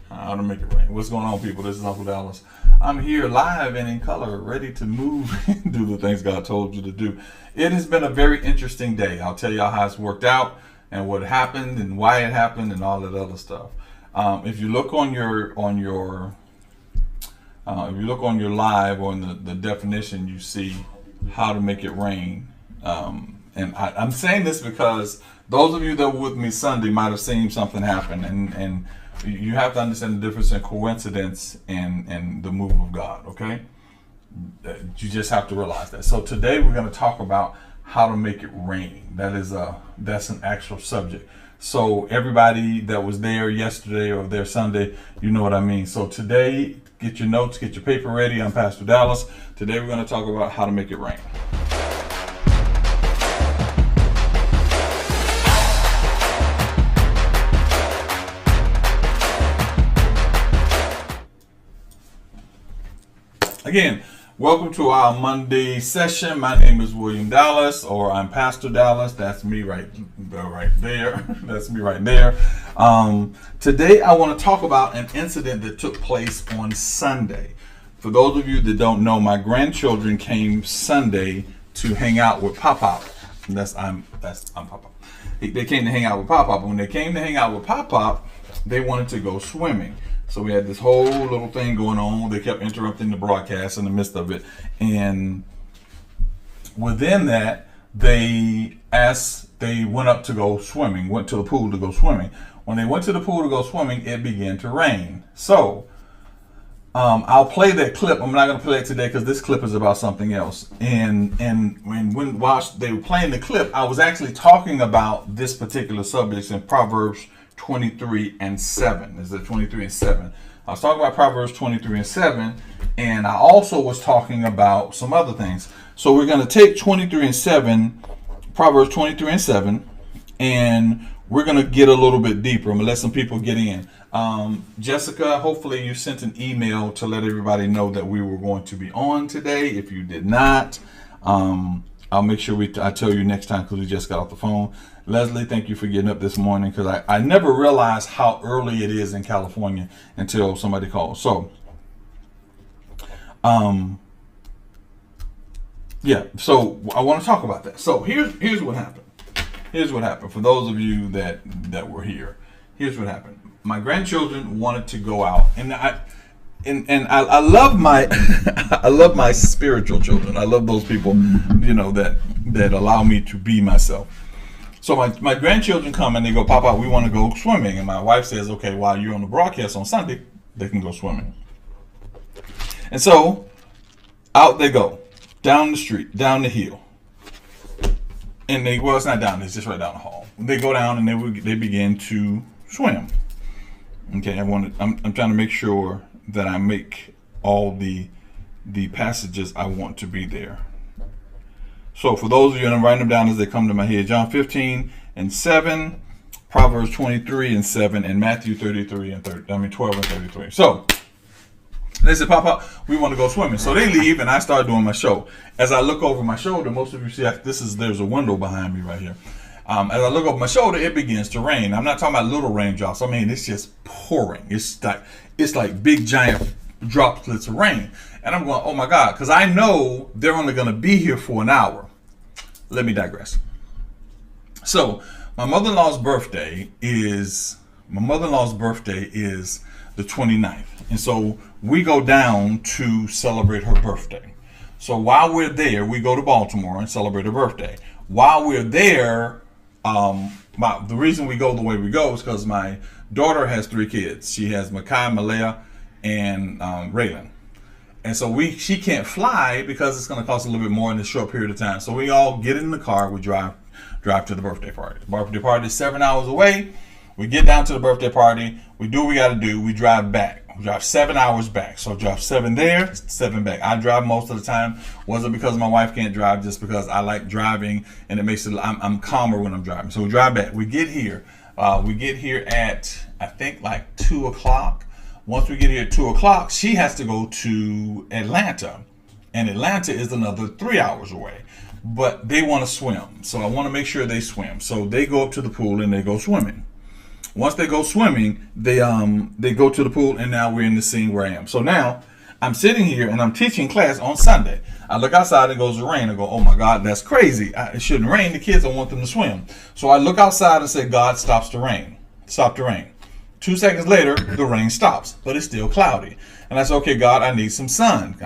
How to make it rain. What's going on, people? This is Uncle Dallas. I'm here live and in color, ready to move and do the things God told you to do. It has been a very interesting day. I'll tell y'all how it's worked out and what happened and why it happened and all that other stuff. If you look on your live on the definition, you see how to make it rain. And I'm saying this because those of you that were with me Sunday might have seen something happen, and you have to understand the difference in coincidence and the move of God, okay? You just have to realize that. So today we're going to talk about how to make it rain. That's an actual subject. So everybody that was there yesterday or there Sunday, you know what I mean. So today, get your notes, get your paper ready. I'm Pastor Dallas. Today we're going to talk about how to make it rain. Again, welcome to our Monday session. My name is William Dallas, or I'm Pastor Dallas. That's me right there. That's me right there. Today I want to talk about an incident that took place on Sunday. For those of you that don't know, my grandchildren came Sunday to hang out with Pop-Pop. I'm Pop-Pop. They came to hang out with Pop-Pop. When they came to hang out with Pop-Pop, they wanted to go swimming. So we had this whole little thing going on. They kept interrupting the broadcast in the midst of it. And within that, they went up to go swimming, went to the pool to go swimming. When they went to the pool to go swimming, it began to rain. So I'll play that clip. I'm not going to play it today because this clip is about something else. And while they were playing the clip, I was actually talking about this particular subject in Proverbs 23 and 7. Is it 23 and 7? I was talking about Proverbs 23 and 7, and I also was talking about some other things. So we're going to take 23 and 7, Proverbs 23 and 7, and we're going to get a little bit deeper. I'm going to let some people get in. Jessica, hopefully you sent an email to let everybody know that we were going to be on today. If you did not, I'll make sure I tell you next time because we just got off the phone. Leslie, thank you for getting up this morning because I never realized how early it is in California until somebody called. So, so I want to talk about that. So here's what happened. Here's what happened for those of you that were here. Here's what happened. My grandchildren wanted to go out, and I love my I love my spiritual children. I love those people, that allow me to be myself. So my grandchildren come and they go, Papa, we want to go swimming. And my wife says, okay, while you're on the broadcast on Sunday, they can go swimming. And so out they go, down the street, down the hill. And it's not down, it's just right down the hall. They go down and they begin to swim. Okay, I'm trying to make sure that I make all the passages I want to be there. So for those of you, and I'm writing them down as they come to my head, John 15 and 7, Proverbs 23 and 7, and Matthew 12 and 33. So they said, Papa, we want to go swimming. So they leave and I start doing my show. As I look over my shoulder, most of you see there's a window behind me right here. As I look over my shoulder, it begins to rain. I'm not talking about little raindrops. I mean, it's just pouring. It's like big giant droplets of rain. And I'm going, oh my God, because I know they're only going to be here for an hour. Let me digress. So my mother-in-law's birthday is the 29th. And so we go down to celebrate her birthday. So while we're there, we go to Baltimore and celebrate her birthday. While we're there, the reason we go the way we go is because my daughter has 3 kids. She has Makai, Malaya, and Raylan. And so she can't fly because it's going to cost a little bit more in this short period of time. So we all get in the car, we drive to the birthday party. The birthday party is 7 hours away. We get down to the birthday party. We do what we got to do. We drive back. We drive 7 hours back. So drive 7 there, 7 back. I drive most of the time. Wasn't because my wife can't drive, just because I like driving and it makes it. I'm calmer when I'm driving. So we drive back. We get here. At I think like 2 o'clock. Once we get here at 2 o'clock, she has to go to Atlanta. And Atlanta is another 3 hours away. But they want to swim. So I want to make sure they swim. So they go up to the pool and they go swimming. Once they go swimming, they go to the pool, and now we're in the scene where I am. So now I'm sitting here and I'm teaching class on Sunday. I look outside, it goes to rain. I go, oh my God, that's crazy. It shouldn't rain. The kids, I want them to swim. So I look outside and say, God, stop the rain. 2 seconds later, the rain stops, but it's still cloudy. And I say, okay, God, I need some sun.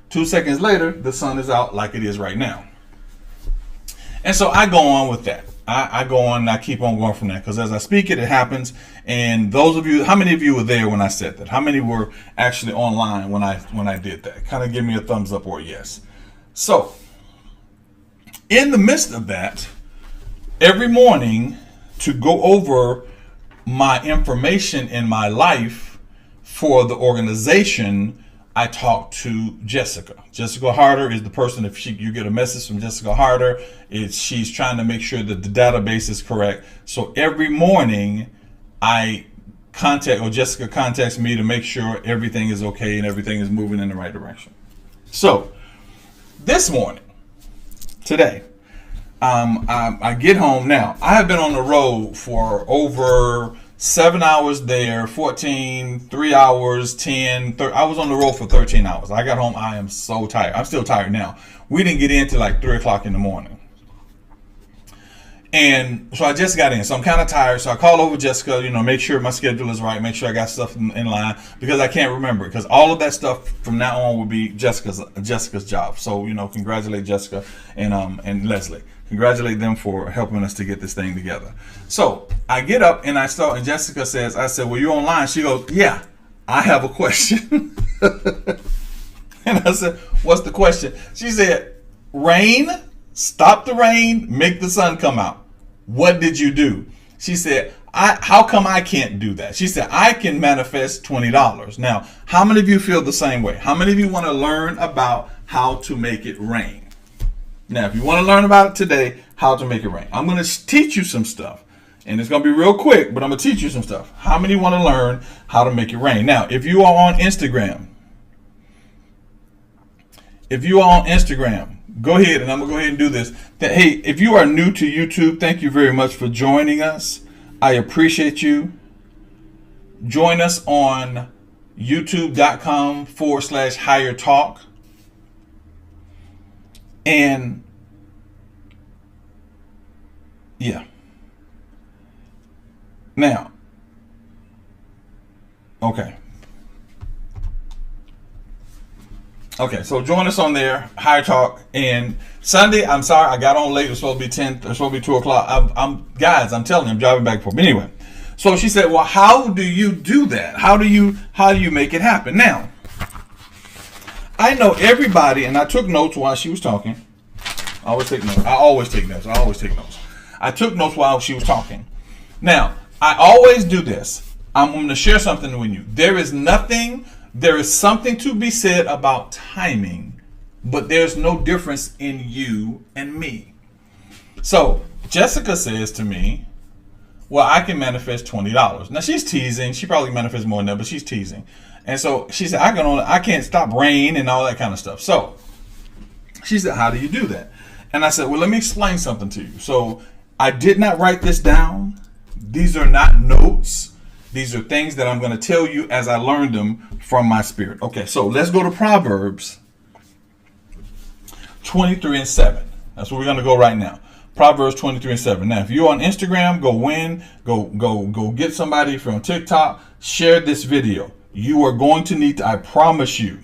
2 seconds later, the sun is out like it is right now. And so I go on with that. I go on and I keep on going from there, because as I speak it happens. And those of you, how many of you were there when I said that? How many were actually online when I did that? Kind of give me a thumbs up or a yes. So in the midst of that, every morning to go over my information in my life for the organization, I talked to Jessica. Jessica Harder is the person, if you get a message from Jessica Harder, she's trying to make sure that the database is correct. So every morning Jessica contacts me to make sure everything is okay and everything is moving in the right direction. So this morning, today, I get home. Now, I have been on the road for over 7 hours there, 14, 3 hours, 10, I was on the road for 13 hours. I got home, I am so tired. I'm still tired now. We didn't get in till like 3 o'clock in the morning. And so I just got in, so I'm kind of tired. So I call over Jessica, make sure my schedule is right, make sure I got stuff in line, because I can't remember it, because all of that stuff from now on will be Jessica's job. So, congratulate Jessica and Leslie. Congratulate them for helping us to get this thing together. So I get up and and Jessica says, I said, well, you online? She goes, yeah, I have a question. And I said, what's the question? She said, rain, stop the rain, make the sun come out. What did you do? She said, how come I can't do that? She said, I can manifest $20. Now, how many of you feel the same way? How many of you want to learn about how to make it rain? Now, if you want to learn about it today, how to make it rain, I'm going to teach you some stuff. And it's going to be real quick, but I'm going to teach you some stuff. How many want to learn how to make it rain? Now, if you are on Instagram, go ahead, and I'm going to go ahead and do this. Hey, if you are new to YouTube, thank you very much for joining us. I appreciate you. Join us on youtube.com/higher talk. And yeah. Now, okay, so join us on there, High Talk. And Sunday, I'm sorry, I got on late. It was supposed to be 10, it was supposed to be 2 o'clock. I'm telling you, I'm driving back and forth. But anyway, so she said, well, how do you do that? How do you make it happen? Now, I know everybody, and I took notes while she was talking. I always take notes. I took notes while she was talking. Now, I always do this. I'm going to share something with you. There is something to be said about timing, but there's no difference in you and me. So Jessica says to me, well, I can manifest $20. Now she's teasing. She probably manifests more than that, but she's teasing. And so she said, I can't stop rain and all that kind of stuff. So she said, how do you do that? And I said, well, let me explain something to you. So I did not write this down. These are not notes. These are things that I'm going to tell you as I learned them from my spirit. Okay, so let's go to Proverbs 23:7. That's where we're going to go right now. Proverbs 23:7. Now, if you're on Instagram, go get somebody from TikTok, share this video. You are going to need to, I promise you,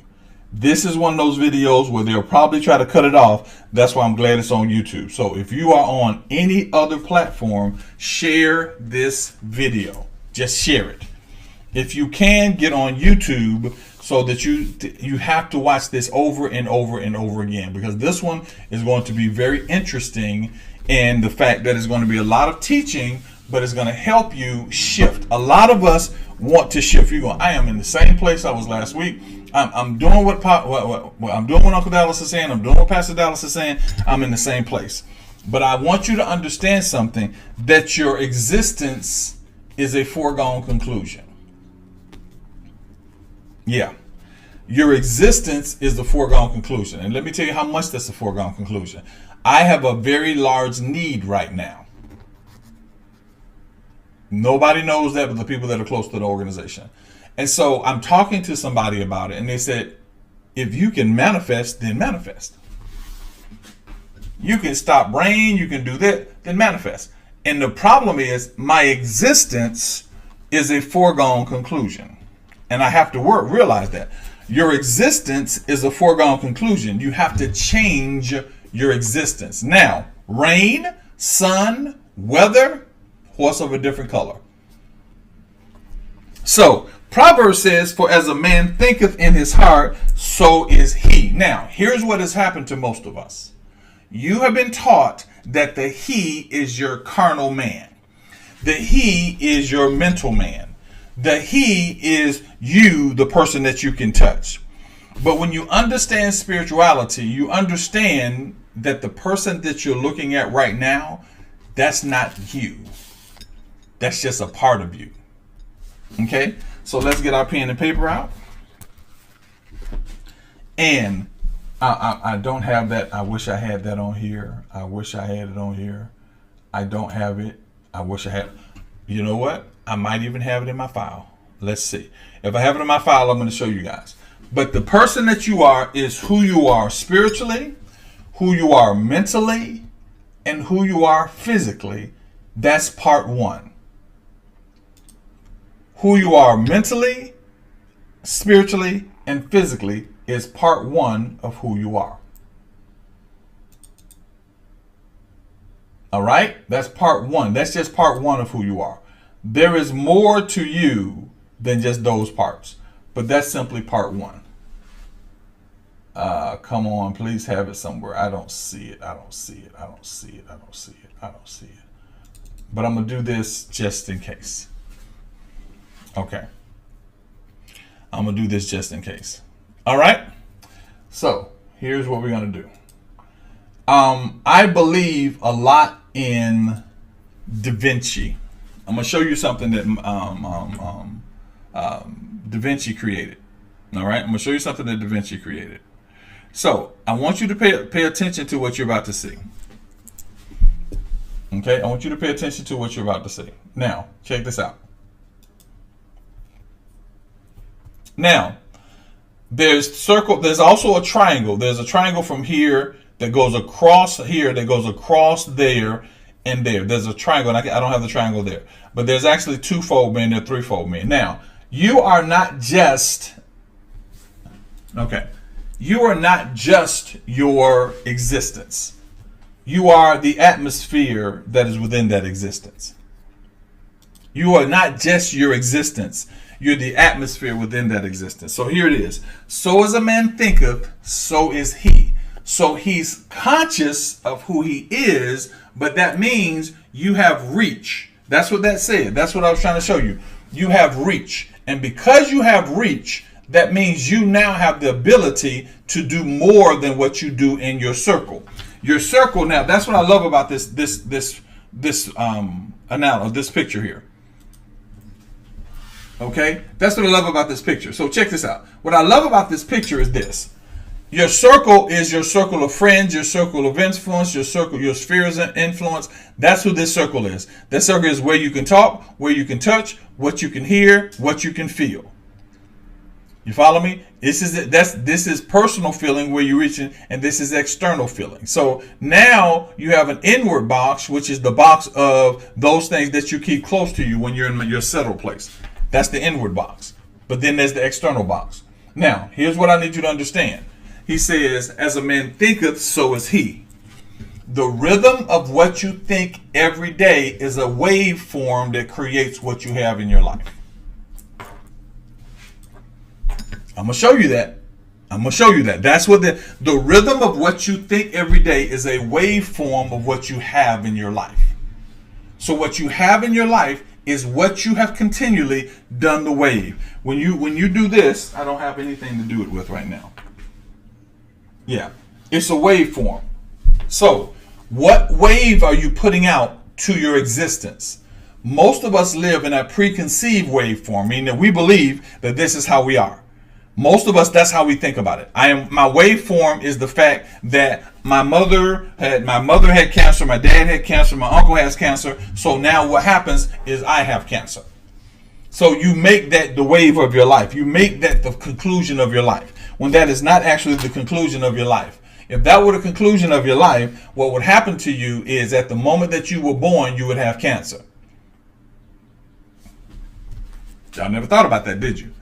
this is one of those videos where they'll probably try to cut it off. That's why I'm glad it's on YouTube. So if you are on any other platform, share this video. Just share it. If you can, get on YouTube so that you have to watch this over and over and over again, because this one is going to be very interesting in the fact that it's going to be a lot of teaching, but it's going to help you shift. A lot of us want to shift. You're going, I am in the same place I was last week. I'm doing what I'm doing what Uncle Dallas is saying. I'm doing what Pastor Dallas is saying. I'm in the same place. But I want you to understand something, that your existence is a foregone conclusion. Yeah. Your existence is the foregone conclusion. And let me tell you how much that's a foregone conclusion. I have a very large need right now. Nobody knows that but the people that are close to the organization. And so I'm talking to somebody about it, and they said, if you can manifest, then manifest. You can stop rain, you can do that, then manifest. And the problem is my existence is a foregone conclusion. And I have to realize that. Your existence is a foregone conclusion. You have to change your existence. Now, rain, sun, weather, horse of a different color. So, Proverbs says, for as a man thinketh in his heart, so is he. Now, here's what has happened to most of us. You have been taught that the he is your carnal man. The he is your mental man. The he is you, the person that you can touch. But when you understand spirituality, you understand that the person that you're looking at right now, that's not you. That's just a part of you. Okay? So let's get our pen and paper out. And I don't have that. I wish I had that on here. I wish I had it on here. I don't have it. I wish I had. You know what? I might even have it in my file. Let's see. If I have it in my file, I'm going to show you guys. But the person that you are is who you are spiritually, who you are mentally, and who you are physically. That's part one. Who you are mentally, spiritually, and physically is part one of who you are. All right? That's part one. That's just part one of who you are. There is more to you than just those parts, but that's simply part one. Come on, please have it somewhere. I don't see it. I don't see it. I don't see it. I don't see it. I don't see it. But I'm going to do this just in case. Okay. I'm going to do this just in case. All right. So here's what we're going to do. I believe a lot in Da Vinci. I'm going to show you something that Da Vinci created. All right. I'm going to show you something that Da Vinci created. So I want you to pay attention to what you're about to see. Okay. I want you to pay attention to what you're about to see. Now, check this out. Now, there's also a triangle. There's a triangle from here that goes across here, that goes across there and there. There's a triangle, and I don't have the triangle there. But there's actually two-fold men, there are three-fold men. Now, you are not just, you are not just your existence. You are the atmosphere that is within that existence. You are not just your existence. You're the atmosphere within that existence. So here it is. So as a man thinketh, so is he. So he's conscious of who he is, but that means you have reach. That's what that said. That's what I was trying to show you. You have reach. And because you have reach, that means you now have the ability to do more than what you do in your circle. Your circle now, that's what I love about this picture here. Okay, that's what I love about this picture. So check this out. What I love about this picture is this. Your circle is your circle of friends, your circle of influence, your circle, your spheres of influence. That's who this circle is. That circle is where you can talk, where you can touch, what you can hear, what you can feel. You follow me? This is personal feeling where you're reaching, and this is external feeling. So now you have an inward box, which is the box of those things that you keep close to you when you're in your settled place. That's the inward box. But then there's the external box. Now, here's what I need you to understand. He says, as a man thinketh, so is he. The rhythm of what you think every day is a waveform that creates what you have in your life. I'm going to show you that. I'm going to show you that. That's what the rhythm of what you think every day is a waveform of what you have in your life. So what you have in your life is what you have continually done the wave. When you do this, I don't have anything to do it with right now. Yeah, it's a waveform. So what wave are you putting out to your existence? Most of us live in a preconceived waveform, meaning that we believe that this is how we are. Most of us, that's how we think about it. My waveform is the fact that my mother had cancer, my dad had cancer, my uncle has cancer. So now what happens is I have cancer. So you make that the wave of your life. You make that the conclusion of your life, when that is not actually the conclusion of your life. If that were the conclusion of your life, what would happen to you is at the moment that you were born, you would have cancer. Y'all never thought about that, did you?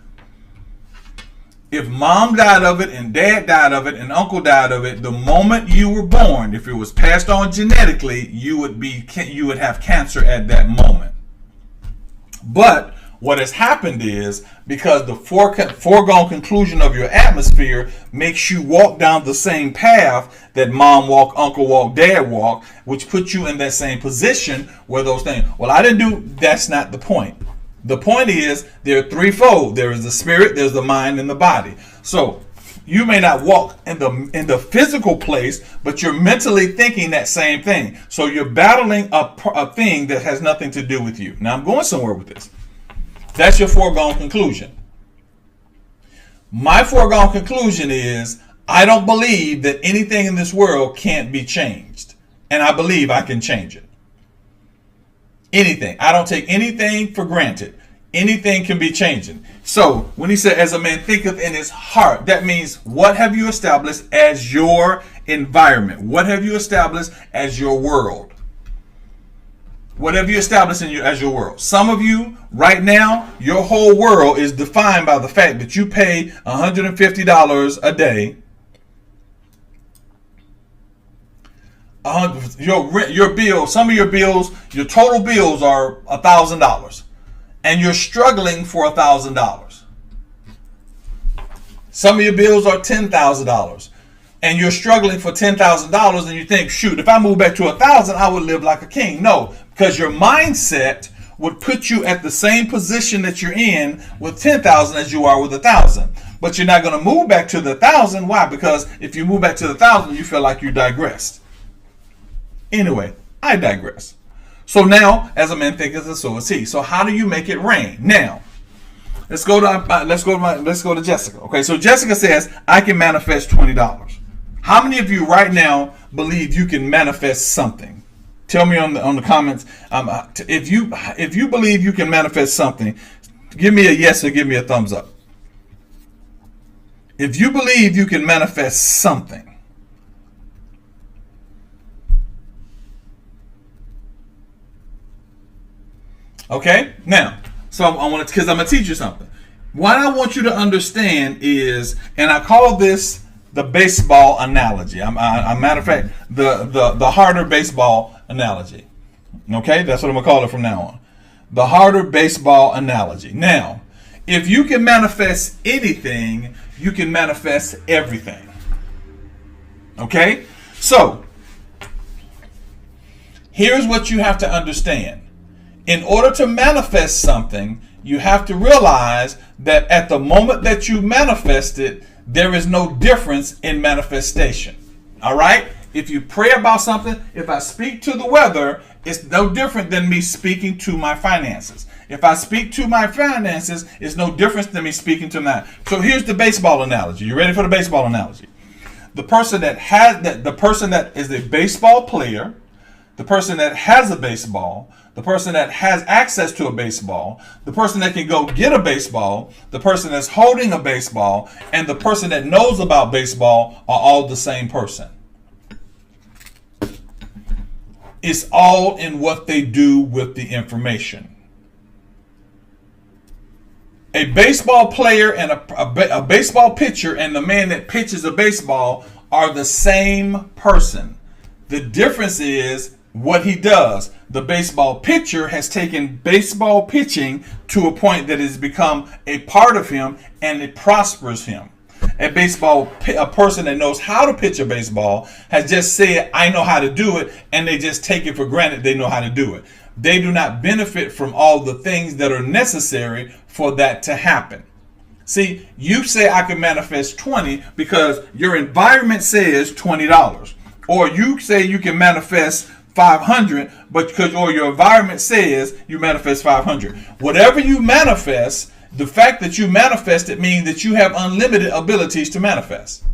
If mom died of it and dad died of it and uncle died of it, the moment you were born, if it was passed on genetically, you would have cancer at that moment. But what has happened is, because the foregone conclusion of your atmosphere makes you walk down the same path that mom walked, uncle walked, dad walked, which puts you in that same position where those things, well, I didn't do, that's not the point. The point is, they're threefold. There is the spirit, there's the mind, and the body. So you may not walk in the physical place, but you're mentally thinking that same thing. So you're battling a thing that has nothing to do with you. Now I'm going somewhere with this. That's your foregone conclusion. My foregone conclusion is, I don't believe that anything in this world can't be changed. And I believe I can change it. Anything. I don't take anything for granted. Anything can be changing. So when he said, as a man thinketh in his heart, that means, what have you established as your environment? What have you established as your world? What have you established as your world? Some of you right now, your whole world is defined by the fact that you pay $150 a day. Your bill, some of your bills, your total bills are $1,000, and you're struggling for $1,000. Some of your bills are $10,000, and you're struggling for $10,000, and you think, shoot, if I move back to $1,000, I would live like a king. No, because your mindset would put you at the same position that you're in with 10,000 as you are with 1,000. But you're not going to move back to the 1,000. Why? Because if you move back to the 1,000, you feel like you digressed. Anyway, I digress. So now, as a man thinketh, so is he. So how do you make it rain? Now, let's go to Jessica. Okay, so Jessica says, I can manifest $20. How many of you right now believe you can manifest something? Tell me on the comments. If you believe you can manifest something, give me a yes or give me a thumbs up. If you believe you can manifest something. Okay, now, so I want to, because I'm going to teach you something. What I want you to understand is, and I call this the baseball analogy. A matter of fact, the harder baseball analogy. Okay, that's what I'm going to call it from now on. The harder baseball analogy. Now, if you can manifest anything, you can manifest everything. Okay, so here's what you have to understand. In order to manifest something, you have to realize that at the moment that you manifest it, there is no difference in manifestation. All right? If you pray about something, if I speak to the weather, it's no different than me speaking to my finances. If I speak to my finances, it's no different than me speaking to my. So here's the baseball analogy. You ready for the baseball analogy? The person that is a baseball player, the person that has a baseball, the person that has access to a baseball, the person that can go get a baseball, the person that's holding a baseball, and the person that knows about baseball are all the same person. It's all in what they do with the information. A baseball player and a baseball pitcher and the man that pitches a baseball are the same person. The difference is what he does. The baseball pitcher has taken baseball pitching to a point that has become a part of him and it prospers him. A person that knows how to pitch a baseball has just said, I know how to do it, and they just take it for granted they know how to do it. They do not benefit from all the things that are necessary for that to happen. See, you say I can manifest 20 because your environment says $20. Or you say you can manifest 500, or your environment says you manifest 500. Whatever you manifest, the fact that you manifest it means that you have unlimited abilities to manifest.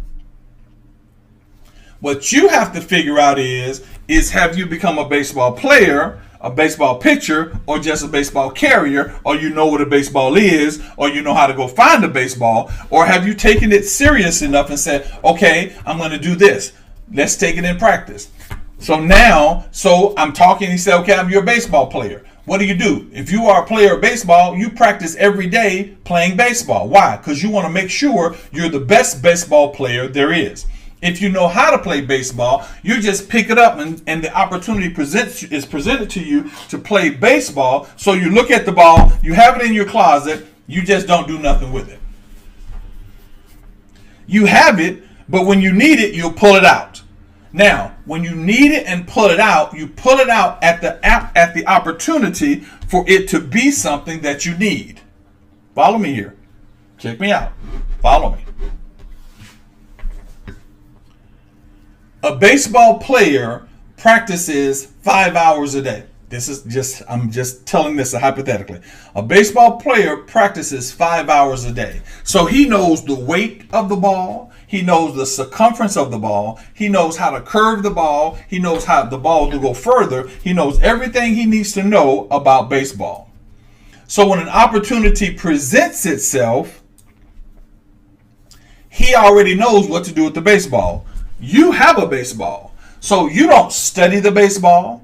What you have to figure out is have you become a baseball player, a baseball pitcher, or just a baseball carrier, or you know what a baseball is, or you know how to go find a baseball, or have you taken it serious enough and said, okay, I'm going to do this. Let's take it in practice. So I'm talking, he said, okay, I'm your baseball player. What do? If you are a player of baseball, you practice every day playing baseball. Why? Because you want to make sure you're the best baseball player there is. If you know how to play baseball, you just pick it up and the opportunity is presented to you to play baseball. So you look at the ball, you have it in your closet, you just don't do nothing with it. You have it, but when you need it, you'll pull it out. Now, when you need it and pull it out, you pull it out at the opportunity for it to be something that you need. Follow me here. Check me out. Follow me. A baseball player practices 5 hours a day. I'm just telling this hypothetically. A baseball player practices 5 hours a day. So he knows the weight of the ball. He knows the circumference of the ball. He knows how to curve the ball. He knows how the ball to go further. He knows everything he needs to know about baseball. So when an opportunity presents itself, he already knows what to do with the baseball. You have a baseball. So you don't study the baseball.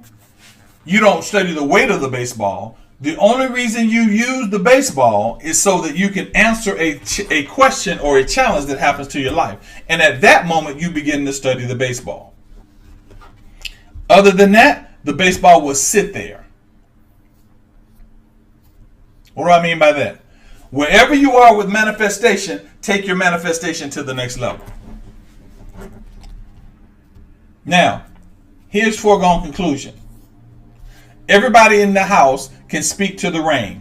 You don't study the weight of the baseball. The only reason you use the baseball is so that you can answer a question or a challenge that happens to your life. And at that moment, you begin to study the baseball. Other than that, the baseball will sit there. What do I mean by that? Wherever you are with manifestation, take your manifestation to the next level. Now, here's foregone conclusion. Everybody in the house can speak to the rain.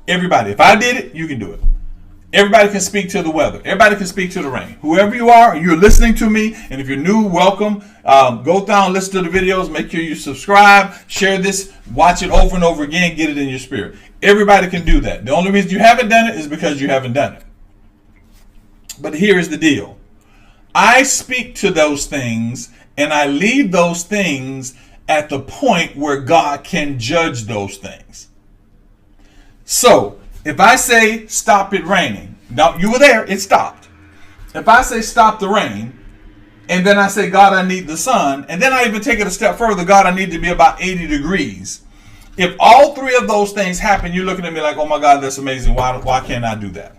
Everybody. If I did it, you can do it. Everybody can speak to the weather. Everybody can speak to the rain. Whoever you are, you're listening to me. And if you're new, welcome. Go down, listen to the videos. Make sure you subscribe. Share this. Watch it over and over again. Get it in your spirit. Everybody can do that. The only reason you haven't done it is because you haven't done it. But here is the deal. I speak to those things and I leave those things at the point where God can judge those things. So, if I say, stop it raining. Now, you were there, it stopped. If I say, stop the rain, and then I say, God, I need the sun, and then I even take it a step further, God, I need to be about 80 degrees. If all three of those things happen, you're looking at me like, oh my God, that's amazing. Why can't I do that?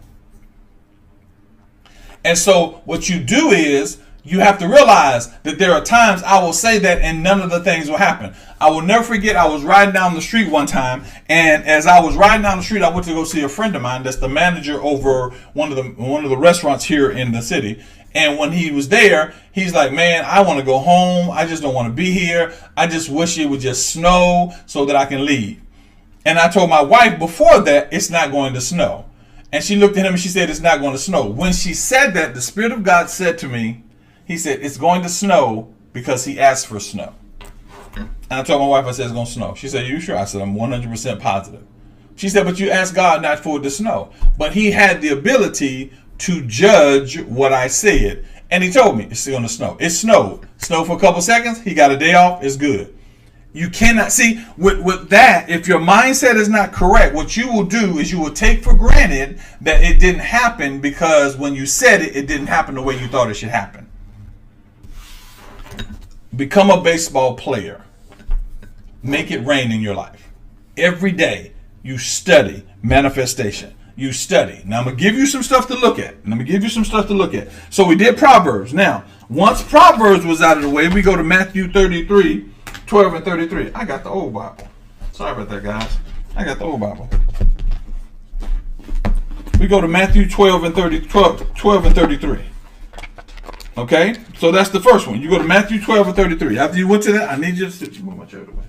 And so, what you do is, you have to realize that there are times I will say that and none of the things will happen. I will never forget, I was riding down the street one time, and as I was riding down the street, I went to go see a friend of mine that's the manager over one of the restaurants here in the city. And when he was there, he's like, man, I want to go home. I just don't want to be here. I just wish it would just snow so that I can leave. And I told my wife before that, it's not going to snow. And she looked at him and she said, it's not going to snow. When she said that, the Spirit of God said to me, he said, it's going to snow because he asked for snow. And I told my wife, I said, it's going to snow. She said, you sure? I said, I'm 100% positive. She said, but you asked God not for it to snow. But he had the ability to judge what I said. And he told me it's going to snow. It snowed. Snowed for a couple seconds. He got a day off. It's good. You cannot see with that. If your mindset is not correct, what you will do is you will take for granted that it didn't happen because when you said it, it didn't happen the way you thought it should happen. Become a baseball player. Make it rain in your life. Every day you study manifestation. You study. Now I'm going to give you some stuff to look at. So we did Proverbs. Now, once Proverbs was out of the way, we go to Matthew 33, 12 and 33. I got the old Bible. Sorry about that, guys. I got the old Bible. We go to Matthew 12 and 33. Okay, so that's the first one. You go to Matthew 12 and 33. After you went to that, I need you to sit. Move my chair away.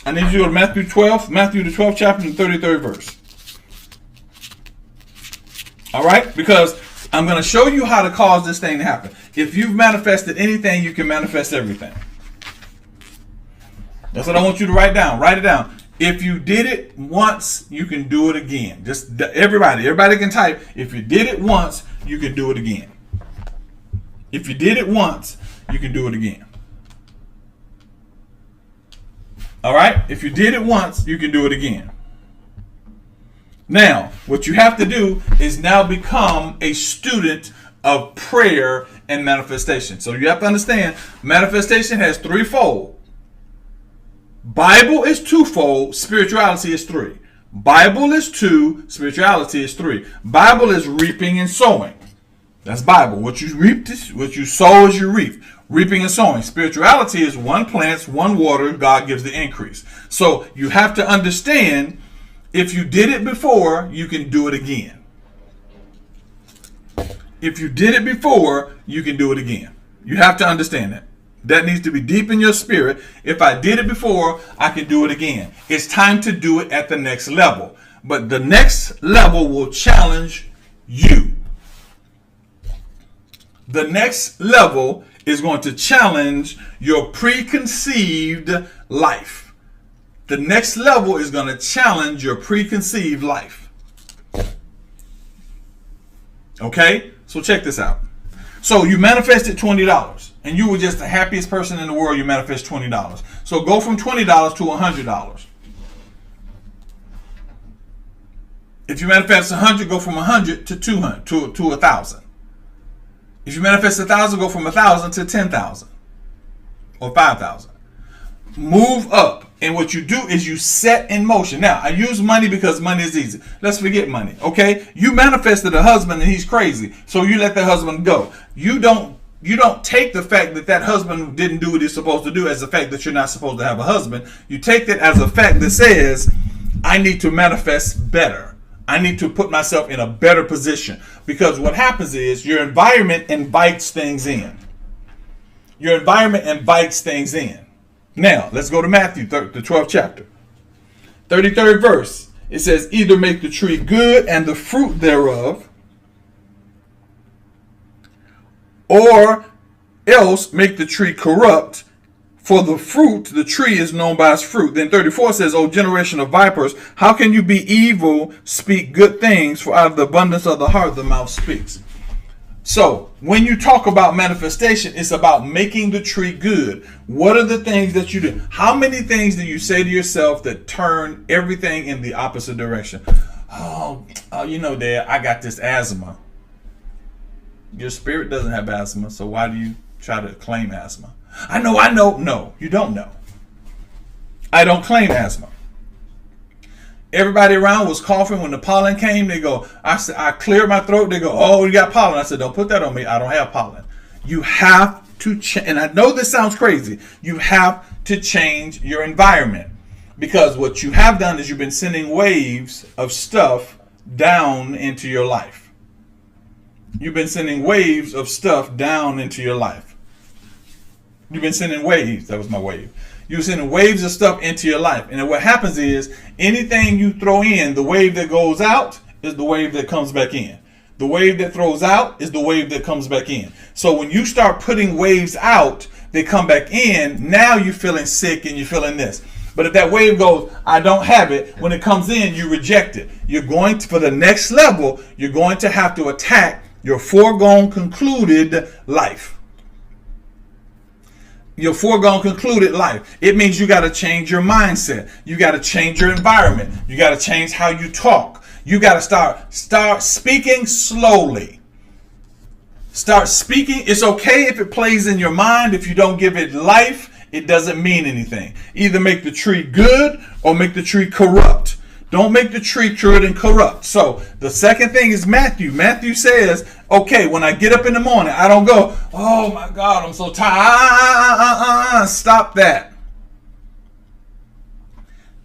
I need you to go to Matthew the 12th chapter, and 33rd verse. All right, because I'm going to show you how to cause this thing to happen. If you've manifested anything, you can manifest everything. That's what I want you to write down. Write it down. If you did it once, you can do it again. Just everybody can type. If you did it once, you can do it again. If you did it once, you can do it again. All right? If you did it once, you can do it again. Now, what you have to do is now become a student of prayer and manifestation. So you have to understand, manifestation has threefold. Bible is twofold, spirituality is three. Bible is two, spirituality is three. Bible is reaping and sowing. That's Bible. What you reap, what you sow is you reap. Reaping and sowing. Spirituality is one plants, one water, God gives the increase. So you have to understand, if you did it before, you can do it again. If you did it before, you can do it again. You have to understand that. That needs to be deep in your spirit. If I did it before, I can do it again. It's time to do it at the next level. But the next level will challenge you. The next level is going to challenge your preconceived life. The next level is going to challenge your preconceived life. Okay? So check this out. So you manifested $20 and you were just the happiest person in the world. You manifest $20. So go from $20 to $100. If you manifest 100, go from 100 to 200 to 1,000. If you manifest 1,000, go from 1,000 to 10,000 or 5,000. Move up. And what you do is you set in motion. Now, I use money because money is easy. Let's forget money, okay? You manifested a husband and he's crazy, so you let the husband go. You don't take the fact that that husband didn't do what he's supposed to do as the fact that you're not supposed to have a husband. You take that as a fact that says, I need to manifest better. I need to put myself in a better position. Because what happens is your environment invites things in. Your environment invites things in. Now, let's go to Matthew, the 12th chapter. 33rd verse. It says, either make the tree good and the fruit thereof, or else make the tree corrupt, for the fruit, the tree is known by its fruit. Then 34 says, O generation of vipers, how can you be evil, speak good things, for out of the abundance of the heart the mouth speaks. So when you talk about manifestation, it's about making the tree good. What are the things that you do? How many things do you say to yourself that turn everything in the opposite direction? Oh, you know, Dad, I got this asthma. Your spirit doesn't have asthma, so why do you try to claim asthma? I know. No, you don't know. I don't claim asthma. Everybody around was coughing when the pollen came. They go, I said, I cleared my throat. They go, oh, you got pollen. I said, don't put that on me. I don't have pollen. You have to change. And I know this sounds crazy. You have to change your environment, because what you have done is you've been sending waves of stuff down into your life. You've been sending waves of stuff down into your life. You've been sending waves. That was my wave. You're sending waves of stuff into your life. And then what happens is anything you throw in, the wave that goes out is the wave that comes back in. The wave that throws out is the wave that comes back in. So when you start putting waves out, they come back in. Now you're feeling sick and you're feeling this. But if that wave goes, I don't have it, when it comes in, you reject it. You're going to, for the next level, you're going to have to attack your foregone concluded life. Your foregone concluded life. It means you got to change your mindset. You got to change your environment. You got to change how you talk. You got to start speaking slowly. Start speaking. It's okay if it plays in your mind. If you don't give it life, it doesn't mean anything. Either make the tree good or make the tree corrupt. Don't make the tree good and corrupt. So the second thing is Matthew. Matthew says, okay, when I get up in the morning, I don't go, oh my God, I'm so tired. Stop that.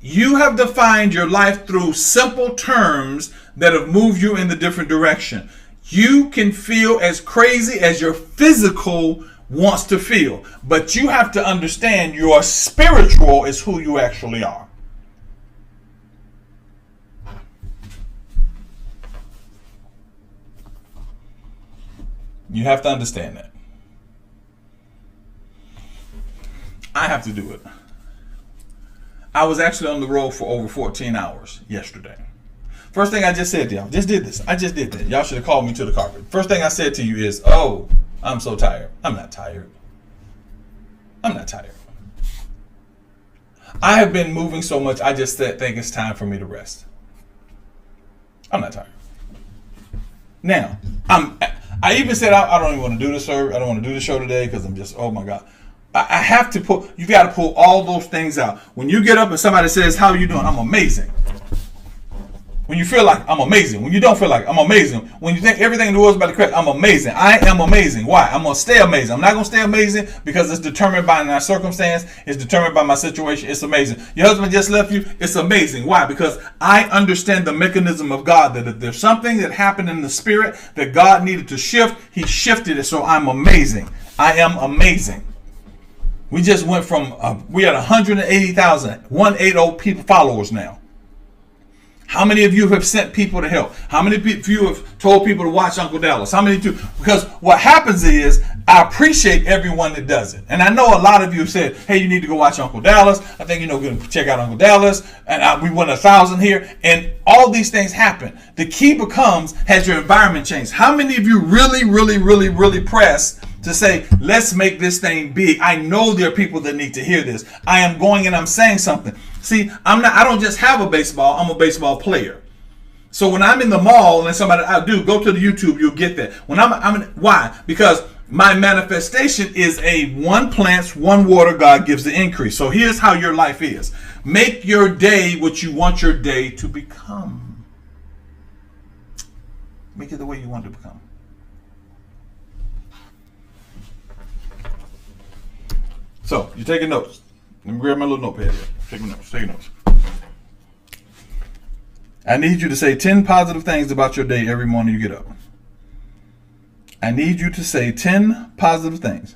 You have defined your life through simple terms that have moved you in the different direction. You can feel as crazy as your physical wants to feel, but you have to understand your spiritual is who you actually are. You have to understand that. I have to do it. I was actually on the road for over 14 hours yesterday. First thing I just said to y'all, just did this. I just did that. Y'all should have called me to the carpet. First thing I said to you is, oh, I'm so tired. I'm not tired. I'm not tired. I have been moving so much, I just think it's time for me to rest. I'm not tired. Now, I even said I don't even want to do the service. I don't want to do the show today because I'm just, oh my God. I have to you got to pull all those things out. When you get up and somebody says, how are you doing? I'm amazing. When you feel like I'm amazing. When you don't feel like I'm amazing. When you think everything in the world is about to crash, I'm amazing. I am amazing. Why? I'm going to stay amazing. I'm not going to stay amazing because it's determined by my circumstance. It's determined by my situation. It's amazing. Your husband just left you. It's amazing. Why? Because I understand the mechanism of God, that if there's something that happened in the spirit that God needed to shift, he shifted it. So I'm amazing. I am amazing. We just went from, we had 180,000, 180 people followers now. How many of you have sent people to help? How many of you have told people to watch Uncle Dallas? How many do? Because what happens is I appreciate everyone that does it. And I know a lot of you have said, hey, you need to go watch Uncle Dallas. I think, you know, go check out Uncle Dallas. And we won 1,000 here. And all these things happen. The key becomes, has your environment changed? How many of you really press to say, let's make this thing big? I know there are people that need to hear this. I am going and I'm saying something. See, I don't just have a baseball, I'm a baseball player. So when I'm in the mall and somebody, go to the YouTube, you'll get that. When why? Because my manifestation is one plants, one water, God gives the increase. So here's how your life is. Make your day what you want your day to become. Make it the way you want it to become. So, you're taking notes. Let me grab my little notepad here. Take notes. I need you to say 10 positive things about your day every morning you get up. I need you to say 10 positive things.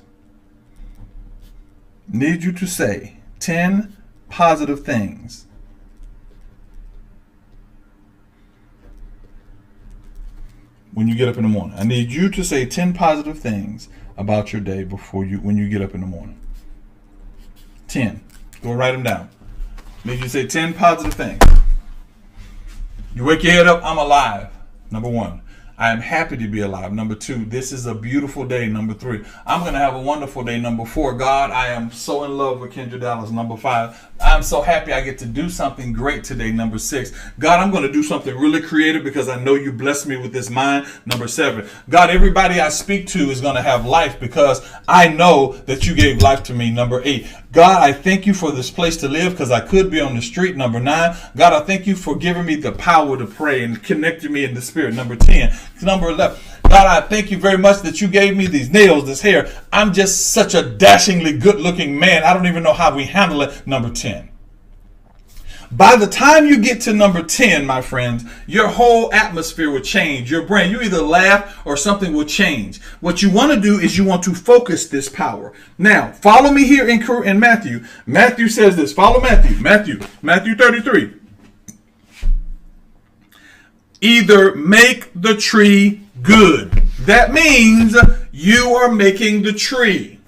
Need you to say 10 positive things. When you get up in the morning. I need you to say 10 positive things about your day when you get up in the morning. 10. Go write them down. Make you say 10 positive things. You wake your head up, I'm alive. Number 1. I am happy to be alive. Number 2, this is a beautiful day. Number 3, I'm going to have a wonderful day. Number 4, God, I am so in love with Kendra Dallas. Number 5, I'm so happy I get to do something great today. Number 6, God, I'm going to do something really creative because I know you blessed me with this mind. Number 7, God, everybody I speak to is going to have life because I know that you gave life to me. Number 8, God, I thank you for this place to live because I could be on the street. Number 9, God, I thank you for giving me the power to pray and connecting me in the spirit. Number 10, number 11, God, I thank you very much that you gave me these nails, this hair. I'm just such a dashingly good looking man. I don't even know how we handle it. Number 10. By the time you get to number 10, my friends, your whole atmosphere will change. Your brain, you either laugh or something will change. What you want to do is you want to focus this power. Now, follow me here in Matthew. Matthew says this. Follow Matthew 33. Either make the tree good. That means you are making the tree.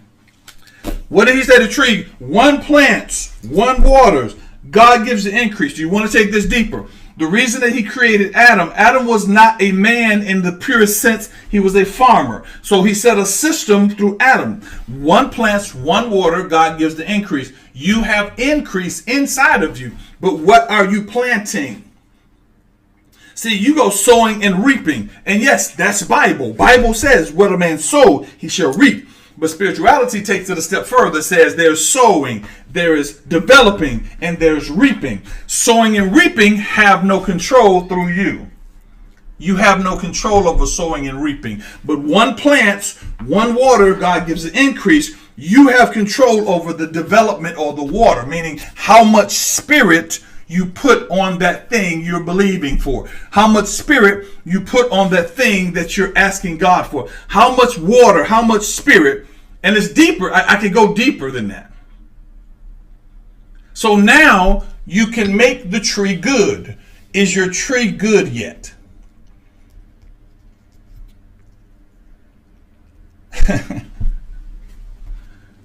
What did he say? The tree, 1 plants, 1 waters. God gives the increase. Do you want to take this deeper? The reason that he created Adam was not a man in the purest sense. He was a farmer. So he set a system through Adam. 1 plants, 1 water, God gives the increase. You have increase inside of you. But what are you planting? See, you go sowing and reaping. And yes, that's Bible. Bible says what a man sow, he shall reap. But spirituality takes it a step further. It says there's sowing, there is developing, and there's reaping. Sowing and reaping have no control through you. You have no control over sowing and reaping. But 1 plants, 1 water, God gives an increase. You have control over the development or the water, meaning how much spirit you put on that thing you're believing for. How much spirit you put on that thing that you're asking God for. How much water, how much spirit. And it's deeper. I can go deeper than that. So now you can make the tree good. Is your tree good yet?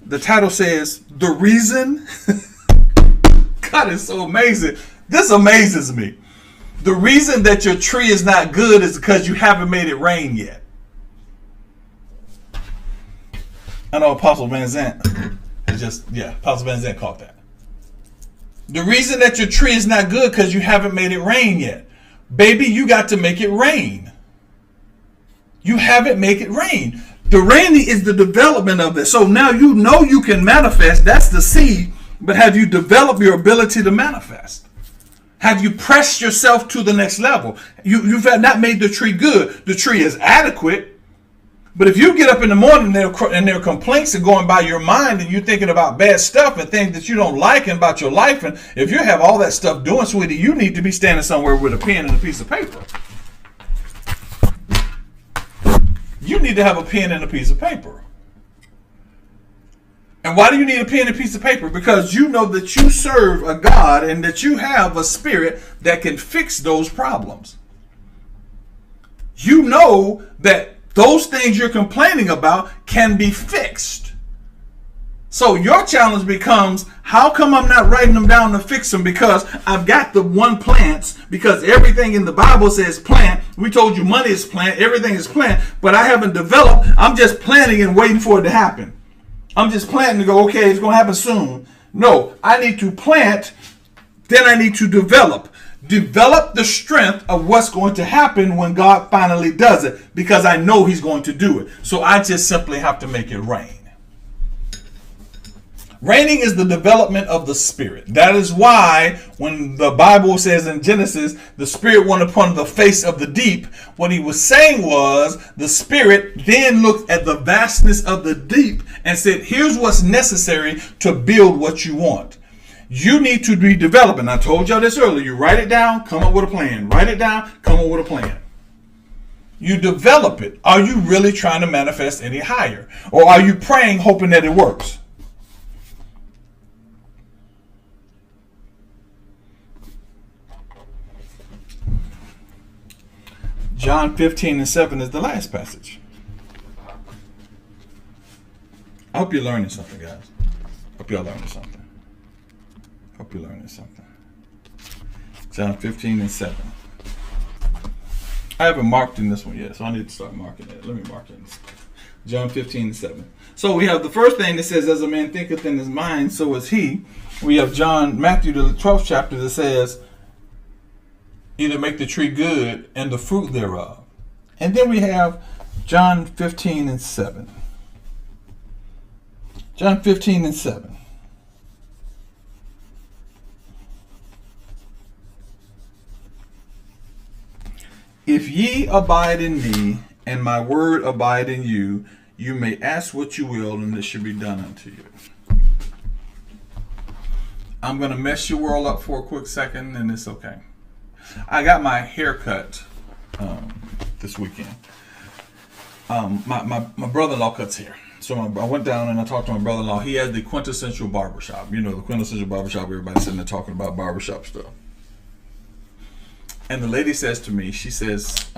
The title says, the reason... God is so amazing. This amazes me. The reason that your tree is not good is because you haven't made it rain yet. I know Apostle Van Zandt Apostle Van Zandt caught that. The reason that your tree is not good because you haven't made it rain yet. Baby, you got to make it rain. You haven't made it rain. The raining is the development of it. So now you know you can manifest. That's the seed. But have you developed your ability to manifest? Have you pressed yourself to the next level? You've not made the tree good. The tree is adequate. But if you get up in the morning and there are complaints are going by your mind and you're thinking about bad stuff and things that you don't like and about your life, and if you have all that stuff doing, sweetie, you need to be standing somewhere with a pen and a piece of paper. You need to have a pen and a piece of paper. And why do you need a pen and a piece of paper? Because you know that you serve a God and that you have a spirit that can fix those problems. You know that those things you're complaining about can be fixed. So your challenge becomes, how come I'm not writing them down to fix them? Because I've got the one plants, because everything in the Bible says plant. We told you money is plant, everything is plant, but I haven't developed. I'm just planting and waiting for it to happen. I'm just planting to go, okay, it's going to happen soon. No, I need to plant, then I need to develop. Develop the strength of what's going to happen when God finally does it, because I know he's going to do it. So I just simply have to make it rain. Raining is the development of the spirit. That is why when the Bible says in Genesis, the spirit went upon the face of the deep, what he was saying was the spirit then looked at the vastness of the deep and said, here's what's necessary to build what you want. You need to be developing. I told y'all this earlier. You write it down, come up with a plan. Write it down, come up with a plan. You develop it. Are you really trying to manifest any higher? Or are you praying, hoping that it works? John 15:7 is the last passage. I hope you're learning something, guys. Hope y'all learning something. Hope you're learning something. John 15:7. I haven't marked in this one yet, so I need to start marking it. Let me mark it. John 15:7. So we have the first thing that says, as a man thinketh in his mind, so is he. We have Matthew the 12th chapter that says, either make the tree good and the fruit thereof. And then we have John 15:7. John 15:7. If ye abide in me, and my word abide in you, you may ask what you will, and it shall be done unto you. I'm going to mess your world up for a quick second, and it's okay. I got my hair cut this weekend. My brother-in-law cuts hair. So I went down and I talked to my brother-in-law. He has the quintessential barbershop. You know, the quintessential barbershop, everybody's sitting there talking about barbershop stuff. And the lady says to me, she says,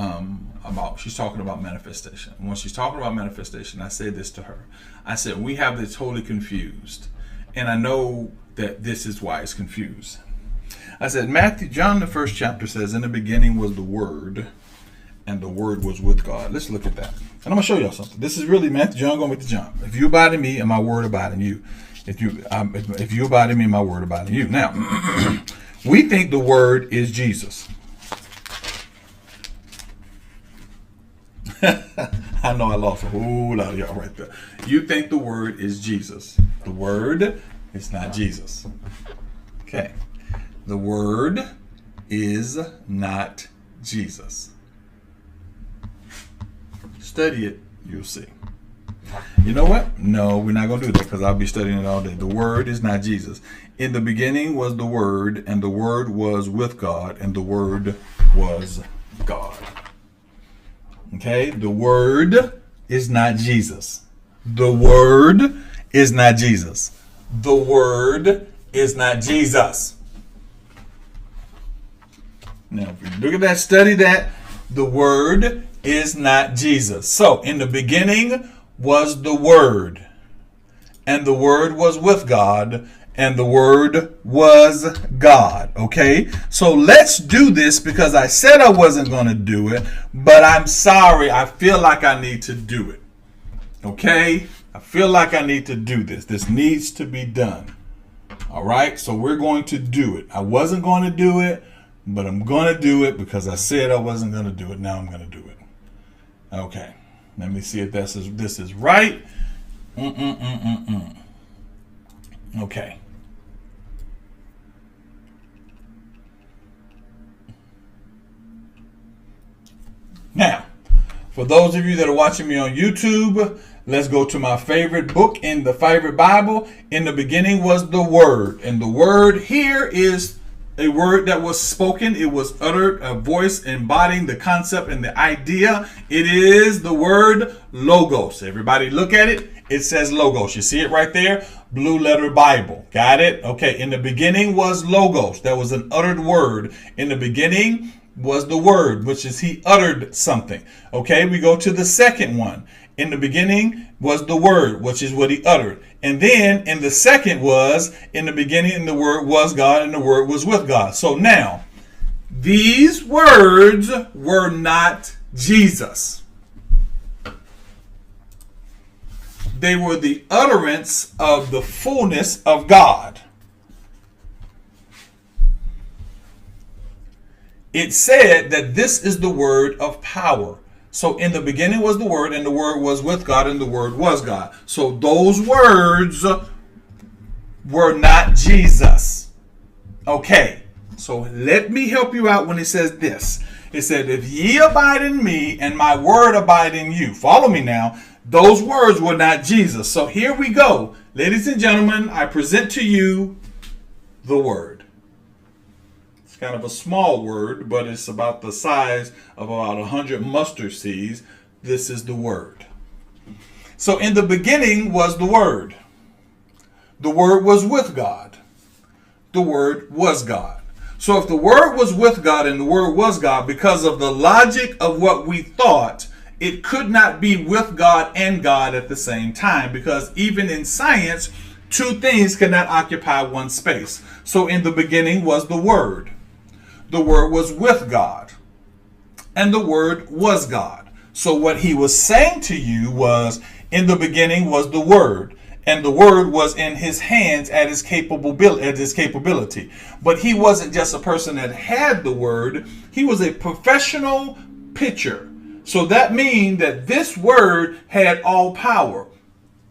she's talking about manifestation. And when she's talking about manifestation, I say this to her. I said, we have this totally confused. And I know that this is why it's confused. I said, John the 1st chapter says, in the beginning was the Word, and the Word was with God. Let's look at that. And I'm going to show y'all something. This is really John going with the John. If you abide in me and my word abide in you. If you abide in me and my word abide in you. Now, we think the Word is Jesus. I know I lost a whole lot of y'all right there. You think the Word is Jesus. The Word is not Jesus. Okay. The Word is not Jesus. Study it, you'll see. You know what? No, we're not going to do that because I'll be studying it all day. The Word is not Jesus. In the beginning was the Word, and the Word was with God, and the Word was God. Okay? The Word is not Jesus. The Word is not Jesus. The Word is not Jesus. Now, if you look at that, study that, the Word is not Jesus. So, in the beginning was the Word, and the Word was with God, and the Word was God. Okay? So, let's do this because I said I wasn't going to do it, but I'm sorry. I feel like I need to do it. Okay? I feel like I need to do this. This needs to be done. All right, so we're going to do it. I wasn't going to do it, but I'm going to do it because I said I wasn't going to do it. Now I'm going to do it. Okay, let me see if this is right. Okay. Now, for those of you that are watching me on YouTube, let's go to my favorite book in the favorite Bible. In the beginning was the Word. And the Word here is a word that was spoken. It was uttered, a voice embodying the concept and the idea. It is the word Logos. Everybody look at it. It says Logos. You see it right there? Blue letter Bible. Got it? Okay. In the beginning was Logos. That was an uttered word. In the beginning was the Word, which is he uttered something. Okay. We go to the second one. In the beginning was the Word, which is what he uttered. And then in the second was, in the beginning the Word was God and the Word was with God. So now, these words were not Jesus. They were the utterance of the fullness of God. It said that this is the word of power. So in the beginning was the Word, and the Word was with God, and the Word was God. So those words were not Jesus. Okay, so let me help you out when it says this. It said, if ye abide in me, and my word abide in you. Follow me now. Those words were not Jesus. So here we go. Ladies and gentlemen, I present to you the Word. Kind of a small word, but it's about the size of about 100 mustard seeds. This is the Word. So in the beginning was the Word. The Word was with God. The Word was God. So if the Word was with God and the Word was God, because of the logic of what we thought, it could not be with God and God at the same time, because even in science, two things cannot occupy one space. So in the beginning was the Word. The Word was with God, and the Word was God. So what he was saying to you was, in the beginning was the Word, and the Word was in his hands at his capability. But he wasn't just a person that had the Word. He was a professional pitcher. So that means that this Word had all power.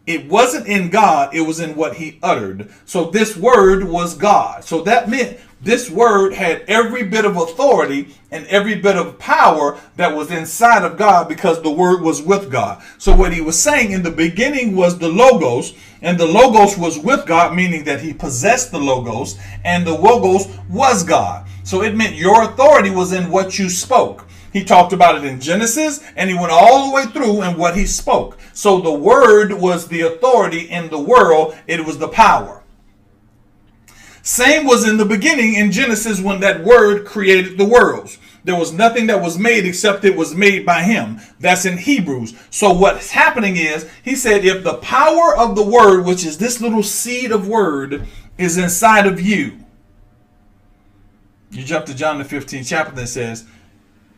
It wasn't in God, it was in what he uttered. So this Word was God. So that meant this Word had every bit of authority and every bit of power that was inside of God, because the Word was with God. So what he was saying, in the beginning was the Logos, and the Logos was with God, meaning that he possessed the Logos, and the Logos was God. So it meant your authority was in what you spoke. He talked about it in Genesis, and he went all the way through in what he spoke. So the Word was the authority in the world. It was the power. Same was in the beginning in Genesis, when that Word created the worlds. There was nothing that was made except it was made by him. That's in Hebrews. So what's happening is, he said, if the power of the Word, which is this little seed of Word, is inside of you. You jump to John the 15th chapter that says,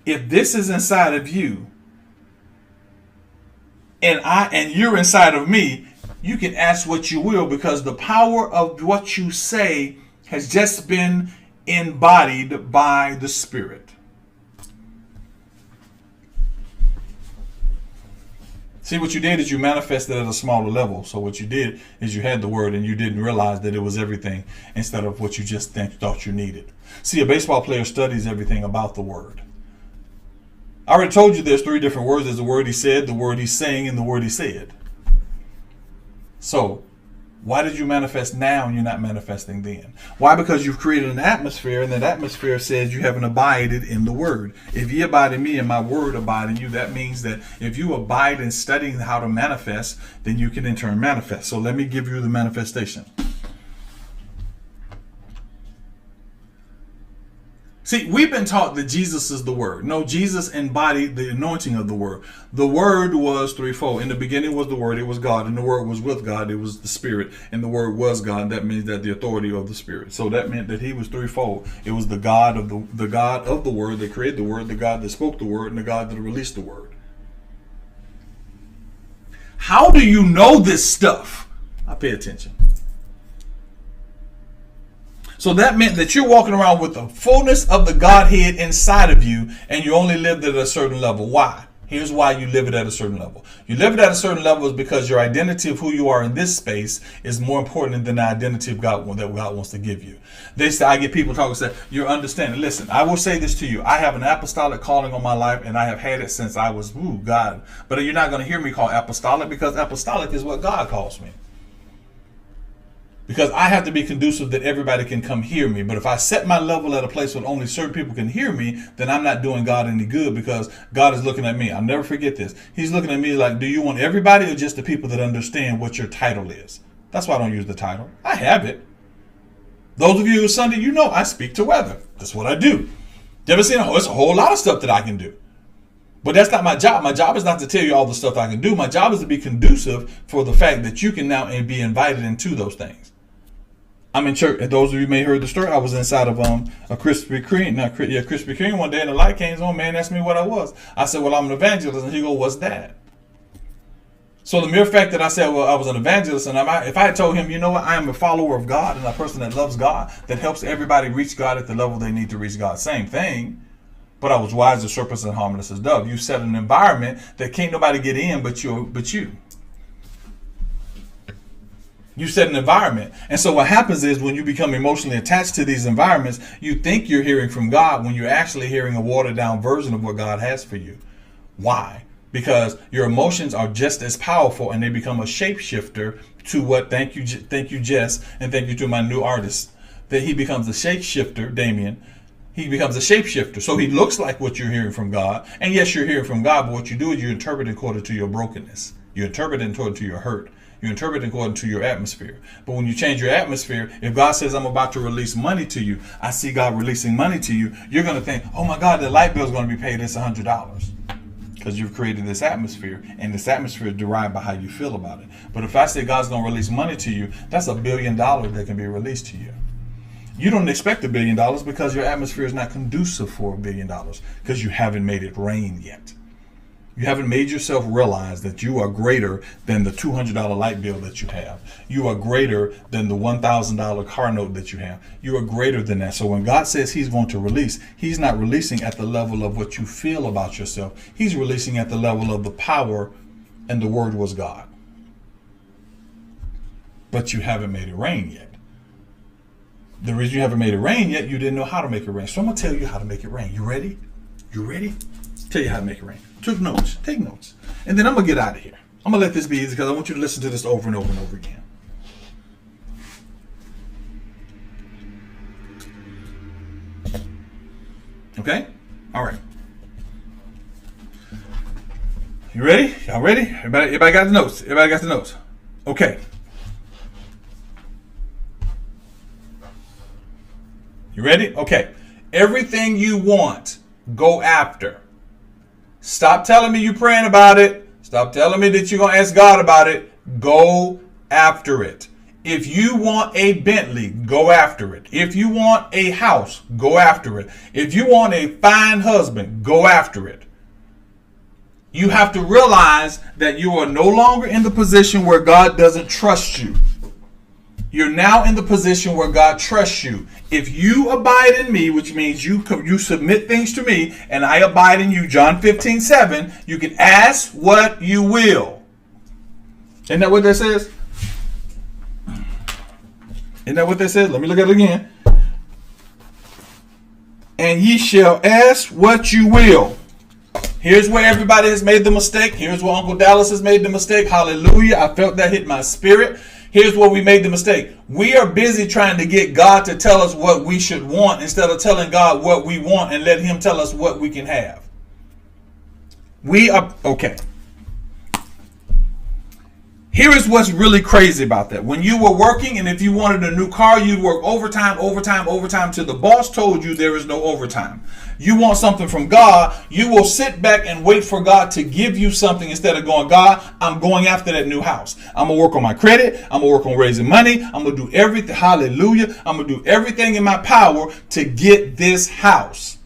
if this is inside of you, and you're inside of me, you can ask what you will, because the power of what you say has just been embodied by the Spirit. See, what you did is you manifested at a smaller level. So what you did is you had the Word and you didn't realize that it was everything, instead of what you just thought you needed. See, a baseball player studies everything about the Word. I already told you there's three different words. There's the word he said, the word he's saying, and the word he said. So why did you manifest now and you're not manifesting then? Why? Because you've created an atmosphere, and that atmosphere says you haven't abided in the Word. If ye abide in me and my word abide in you, that means that if you abide in studying how to manifest, then you can in turn manifest. So let me give you the manifestation. See, we've been taught that Jesus is the Word. No, Jesus embodied the anointing of the Word. The Word was threefold. In the beginning was the Word, it was God, and the Word was with God, it was the Spirit, and the Word was God. That means that the authority of the Spirit. So that meant that he was threefold. It was the God of the God of the Word that created the Word, the God that spoke the Word, and the God that released the Word. How do you know this stuff? I pay attention. So that meant that you're walking around with the fullness of the Godhead inside of you, and you only lived it at a certain level. Why? Here's why you live it at a certain level. You live it at a certain level is because your identity of who you are in this space is more important than the identity of God that God wants to give you. I get people talking, say, you're understanding. Listen, I will say this to you. I have an apostolic calling on my life, and I have had it since I was, God. But you're not going to hear me call apostolic, because apostolic is what God calls me. Because I have to be conducive that everybody can come hear me. But if I set my level at a place where only certain people can hear me, then I'm not doing God any good, because God is looking at me. I'll never forget this. He's looking at me like, do you want everybody or just the people that understand what your title is? That's why I don't use the title. I have it. Those of you who are Sunday, you know I speak to weather. That's what I do. You ever seen it's a whole lot of stuff that I can do. But that's not my job. My job is not to tell you all the stuff I can do. My job is to be conducive for the fact that you can now be invited into those things. I'm in church. And those of you may have heard the story. I was inside of a Krispy Kreme one day, and the light came on. Man asked me what I was. I said, well, I'm an evangelist. And he goes, what's that? So the mere fact that I said, well, I was an evangelist, and if I had told him, you know what, I am a follower of God and a person that loves God, that helps everybody reach God at the level they need to reach God. Same thing. But I was wise as serpents and harmless as doves. You set an environment that can't nobody get in but you. You set an environment. And so what happens is, when you become emotionally attached to these environments, you think you're hearing from God when you're actually hearing a watered down version of what God has for you. Why? Because your emotions are just as powerful, and they become a shapeshifter to what, thank you Jess, and thank you to my new artist, that he becomes a shapeshifter, Damien. He becomes a shapeshifter. So he looks like what you're hearing from God. And yes, you're hearing from God, but what you do is you interpret according to your brokenness. You interpret according to your hurt. You interpret according to your atmosphere. But when you change your atmosphere, if God says, I'm about to release money to you, I see God releasing money to you, you're going to think, oh my God, the light bill is going to be paid. It's $100. Because you've created this atmosphere, and this atmosphere is derived by how you feel about it. But if I say God's going to release money to you, that's $1 billion that can be released to you. You don't expect $1 billion because your atmosphere is not conducive for $1 billion, because you haven't made it rain yet. You haven't made yourself realize that you are greater than the $200 light bill that you have. You are greater than the $1,000 car note that you have. You are greater than that. So when God says he's going to release, he's not releasing at the level of what you feel about yourself. He's releasing at the level of the power, and the word was God. But you haven't made it rain yet. The reason you haven't made it rain yet, you didn't know how to make it rain. So I'm going to tell you how to make it rain. You ready? You ready? Tell you how to make it rain. Took notes. Take notes. And then I'm going to get out of here. I'm going to let this be easy, because I want you to listen to this over and over and over again. Okay? All right. You ready? Y'all ready? Everybody got the notes? Everybody got the notes? Okay. You ready? Okay. Everything you want, go after. Stop telling me you're praying about it. Stop telling me that you're going to ask God about it. Go after it. If you want a Bentley, go after it. If you want a house, go after it. If you want a fine husband, go after it. You have to realize that you are no longer in the position where God doesn't trust you. You're now in the position where God trusts you. If you abide in me, which means you submit things to me, and I abide in you, John 15:7, you can ask what you will. Isn't that what that says? Isn't that what that says? Let me look at it again. And ye shall ask what you will. Here's where everybody has made the mistake. Here's where Uncle Dallas has made the mistake. Hallelujah. I felt that hit my spirit. Here's where we made the mistake. We are busy trying to get God to tell us what we should want, instead of telling God what we want and let him tell us what we can have. Okay. Here is what's really crazy about that. When you were working, and if you wanted a new car, you'd work overtime till the boss told you there is no overtime. You want something from God, you will sit back and wait for God to give you something, instead of going, God, I'm going after that new house. I'm going to work on my credit. I'm going to work on raising money. I'm going to do everything. Hallelujah. I'm going to do everything in my power to get this house.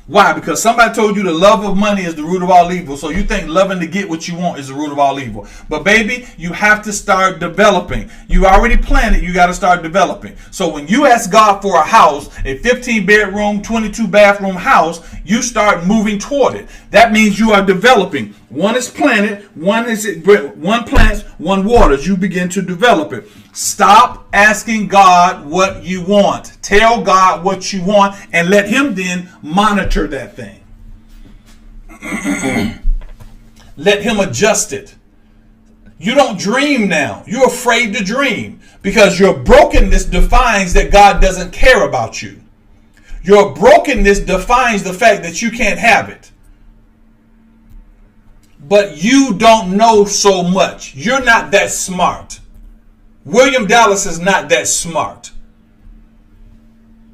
Why? Because somebody told you the love of money is the root of all evil. So you think loving to get what you want is the root of all evil. But baby, you have to start developing. You already planned it. You got to start developing. So when you ask God for a house, a 15-bedroom, 22-bathroom house, you start moving toward it. That means you are developing. One is planted, one plants, one waters. You begin to develop it. Stop asking God what you want. Tell God what you want and let him then monitor that thing. Let him adjust it. You don't dream now. You're afraid to dream because your brokenness defines that God doesn't care about you. Your brokenness defines the fact that you can't have it. But you don't know so much. You're not that smart. William Dallas is not that smart.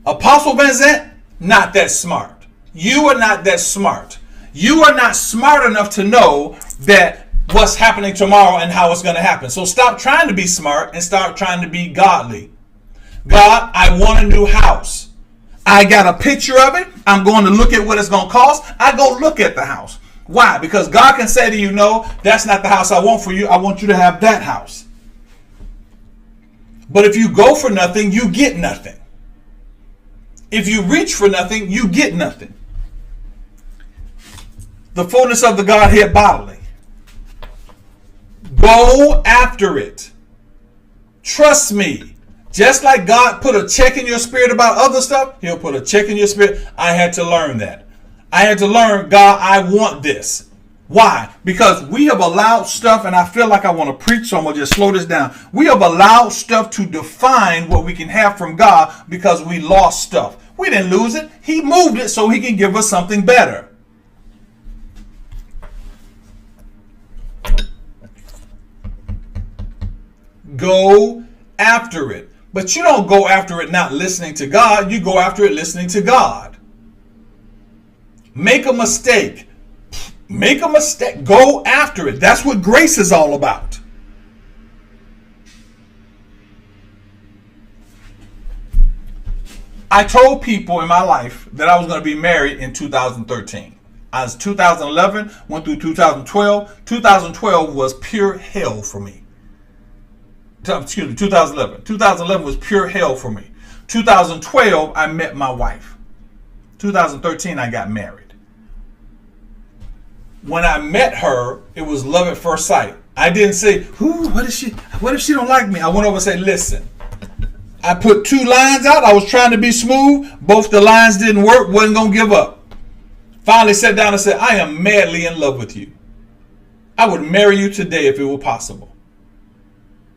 Apostle Vincent, not that smart. You are not that smart. You are not smart enough to know that what's happening tomorrow and how it's going to happen. So stop trying to be smart and start trying to be godly. God, I want a new house. I got a picture of it. I'm going to look at what it's going to cost. I go look at the house. Why? Because God can say to you, no, that's not the house I want for you. I want you to have that house. But if you go for nothing, you get nothing. If you reach for nothing, you get nothing. The fullness of the Godhead bodily. Go after it. Trust me. Just like God put a check in your spirit about other stuff, he'll put a check in your spirit. I had to learn that. I had to learn, God, I want this. Why? Because we have allowed stuff, and I feel like I want to preach, so I'm going to just slow this down. We have allowed stuff to define what we can have from God because we lost stuff. We didn't lose it. He moved it so he can give us something better. Go after it. But you don't go after it not listening to God. You go after it listening to God. Make a mistake. Make a mistake. Go after it. That's what grace is all about. I told people in my life that I was going to be married in 2013. I was 2011, went through 2012. 2012 was pure hell for me. Excuse me, 2011. 2011 was pure hell for me. 2012, I met my wife. 2013, I got married. When I met her, it was love at first sight. I didn't say, what if she don't like me? I went over and said, listen, I put 2 lines out. I was trying to be smooth. Both the lines didn't work. Wasn't going to give up. Finally sat down and said, I am madly in love with you. I would marry you today if it were possible.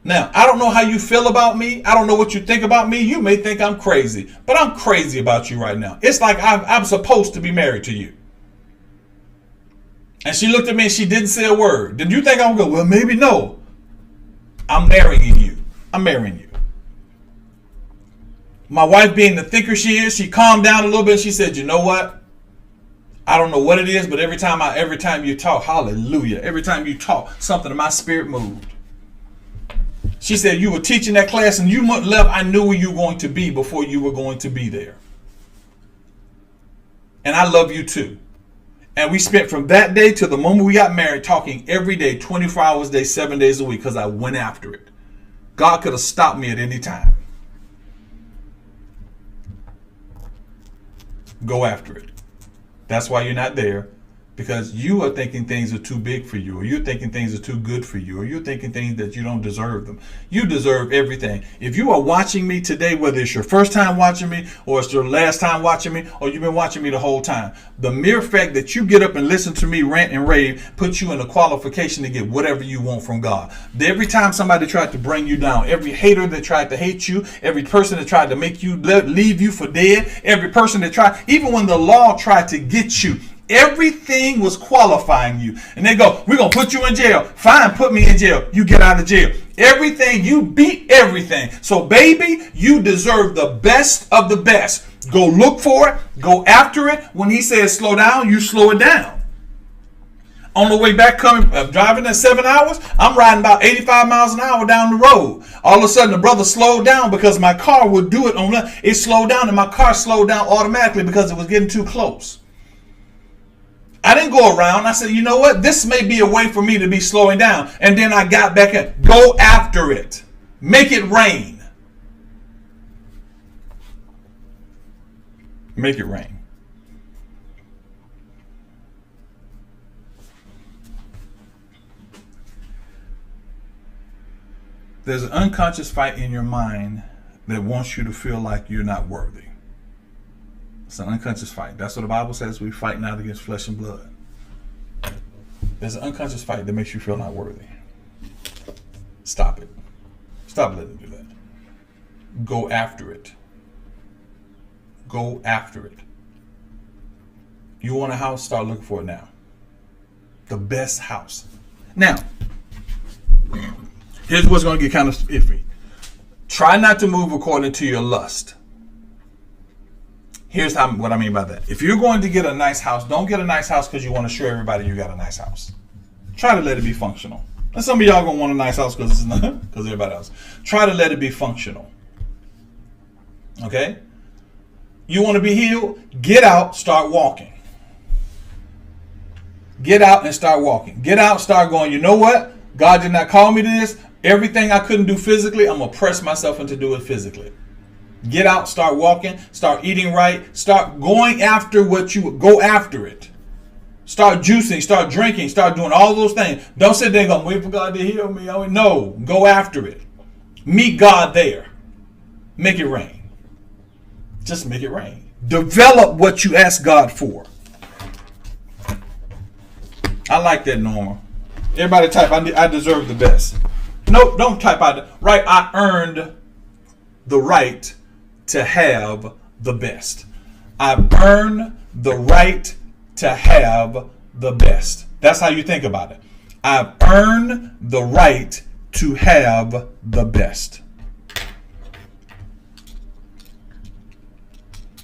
Now, I don't know how you feel about me. I don't know what you think about me. You may think I'm crazy, but I'm crazy about you right now. It's like I'm supposed to be married to you. And she looked at me and she didn't say a word. Did you think I'm going to go, well, maybe no. I'm marrying you. I'm marrying you. My wife, being the thinker she is, she calmed down a little bit. She said, you know what? I don't know what it is, but every time you talk, hallelujah, every time you talk, something in my spirit moved. She said, you were teaching that class and you left. I knew where you were going to be before you were going to be there. And I love you too. And we spent from that day to the moment we got married talking every day, 24 hours a day, 7 days a week, because I went after it. God could have stopped me at any time. Go after it. That's why you're not there. Because you are thinking things are too big for you, or you're thinking things are too good for you, or you're thinking things that you don't deserve them. You deserve everything. If you are watching me today, whether it's your first time watching me, or it's your last time watching me, or you've been watching me the whole time, the mere fact that you get up and listen to me rant and rave puts you in a qualification to get whatever you want from God. Every time somebody tried to bring you down, every hater that tried to hate you, every person that tried to make you leave you for dead, every person that tried, even when the law tried to get you, everything was qualifying you. And they go, we're going to put you in jail. Fine, put me in jail. You get out of jail. Everything, you beat everything. So, baby, you deserve the best of the best. Go look for it. Go after it. When he says slow down, you slow it down. On the way back, driving at 7 hours, I'm riding about 85 miles an hour down the road. All of a sudden, the brother slowed down because my car would do it. It slowed down, and my car slowed down automatically because it was getting too close. I didn't go around. I said, you know what? This may be a way for me to be slowing down. And then I got back in. Go after it. Make it rain. Make it rain. There's an unconscious fight in your mind that wants you to feel like you're not worthy. It's an unconscious fight. That's what the Bible says. We fight not against flesh and blood. There's an unconscious fight that makes you feel not worthy. Stop it. Stop letting it do that. Go after it. Go after it. You want a house? Start looking for it now. The best house. Now, here's what's going to get kind of iffy. Try not to move according to your lust. Here's what I mean by that. If you're going to get a nice house, don't get a nice house because you want to show everybody you got a nice house. Try to let it be functional. And some of y'all going to want a nice house because it's not, because everybody else. Try to let it be functional. Okay? You want to be healed? Get out, start walking. Get out and start walking. Get out, start going, you know what? God did not call me to this. Everything I couldn't do physically, I'm going to press myself into do it physically. Get out, start walking, start eating right, start going after what you go after it. Start juicing, start drinking, start doing all those things. Don't sit there and go, wait for God to heal me. No, go after it. Meet God there. Make it rain. Just make it rain. Develop what you ask God for. I like that, Norma. Everybody type, I deserve the best. Nope, don't type out. Right, I earned the right to have the best. I earned the right to have the best. That's how you think about it. I've earned the right to have the best.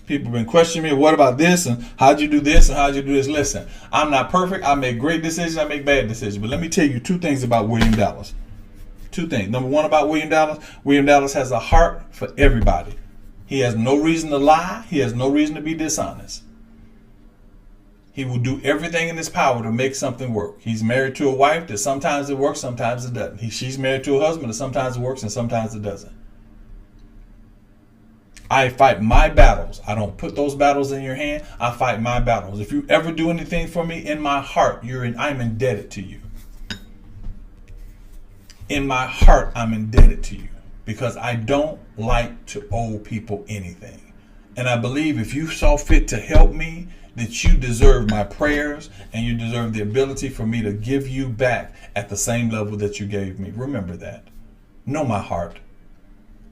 People have been questioning me, what about this? And how'd you do this? And how'd you do this? Listen, I'm not perfect. I make great decisions. I make bad decisions. But let me tell you two things about William Dallas. Two things. Number one about William Dallas. William Dallas has a heart for everybody. He has no reason to lie. He has no reason to be dishonest. He will do everything in his power to make something work. He's married to a wife that sometimes it works, sometimes it doesn't. She's married to a husband that sometimes it works and sometimes it doesn't. I fight my battles. I don't put those battles in your hand. I fight my battles. If you ever do anything for me in my heart, I'm indebted to you. In my heart, I'm indebted to you because I don't like to owe people anything. And I believe if you saw fit to help me, that you deserve my prayers and you deserve the ability for me to give you back at the same level that you gave me. Remember that. Know my heart.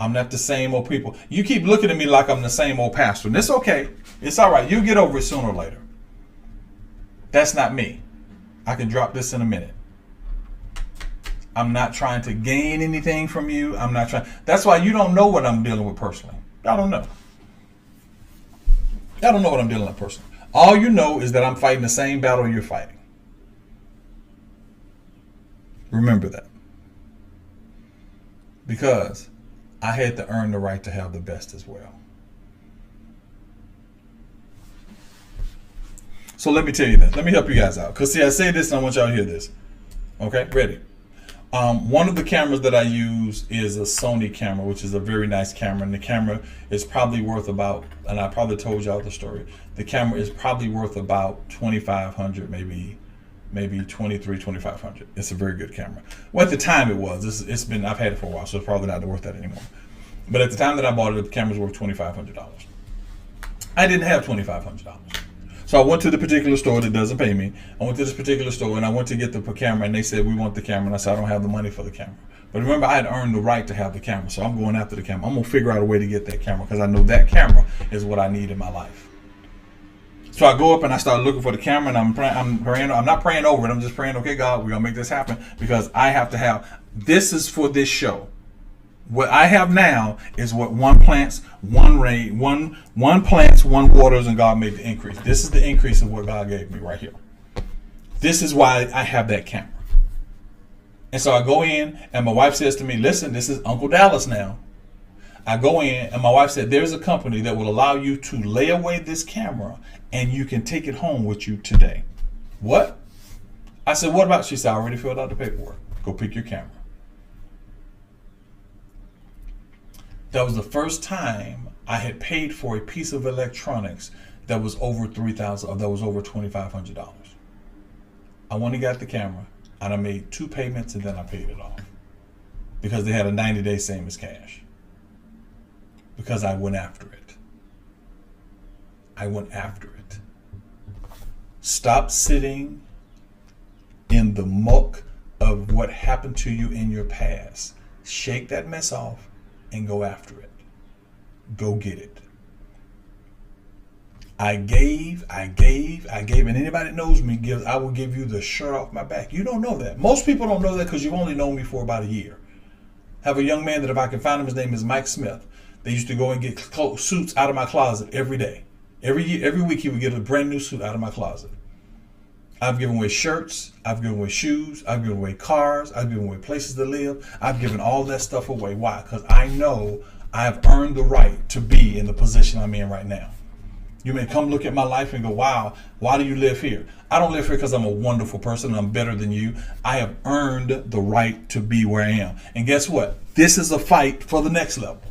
I'm not the same old people. You keep looking at me like I'm the same old pastor. And it's okay. It's all right. You'll get over it sooner or later. That's not me. I can drop this in a minute. I'm not trying to gain anything from you. I'm not trying. That's why you don't know what I'm dealing with personally. I don't know. I don't know what I'm dealing with personally. All you know is that I'm fighting the same battle you're fighting. Remember that. Because I had to earn the right to have the best as well. So let me tell you this. Let me help you guys out. Because see, I say this and I want y'all to hear this. Okay, ready? One of the cameras that I use is a Sony camera, which is a very nice camera. And the camera is probably worth about, and I probably told y'all the story, the camera is probably worth about $2,500, maybe $2,300, $2,500. It's a very good camera. Well, at the time it was. It's been, I've had it for a while, so it's probably not worth that anymore. But at the time that I bought it, the camera's worth $2,500. I didn't have $2,500. So I went to the particular store that doesn't pay me. I went to this particular store and I went to get the camera and they said, we want the camera. And I said, I don't have the money for the camera. But remember, I had earned the right to have the camera. So I'm going after the camera. I'm going to figure out a way to get that camera because I know that camera is what I need in my life. So I go up and I start looking for the camera and I'm praying. I'm not praying over it. I'm just praying, okay, God, we're going to make this happen because I have to have, this is for this show. What I have now is what one plants, one rain, one plants, one waters, and God made the increase. This is the increase of what God gave me right here. This is why I have that camera. And so I go in and my wife says to me, listen, this is Uncle Dallas now. I go in and my wife said, there's a company that will allow you to lay away this camera and you can take it home with you today. What? I said, what about? She said, I already filled out the paperwork. Go pick your camera. That was the first time I had paid for a piece of electronics that was over $3,000, or that was over $2,500. I went and got the camera, and I made 2 payments, and then I paid it off because they had a 90-day same as cash. Because I went after it. I went after it. Stop sitting in the muck of what happened to you in your past. Shake that mess off and go after it. Go get it. I gave, and anybody that knows me, I will give you the shirt off my back. You don't know that. Most people don't know that because you've only known me for about a year. I have a young man that, if I can find him, his name is Mike Smith. They used to go and get suits out of my closet every day. Every week he would get a brand new suit out of my closet. I've given away shirts, I've given away shoes, I've given away cars, I've given away places to live. I've given all that stuff away. Why? Because I know I have earned the right to be in the position I'm in right now. You may come look at my life and go, wow, why do you live here? I don't live here because I'm a wonderful person and I'm better than you. I have earned the right to be where I am. And guess what? This is a fight for the next level.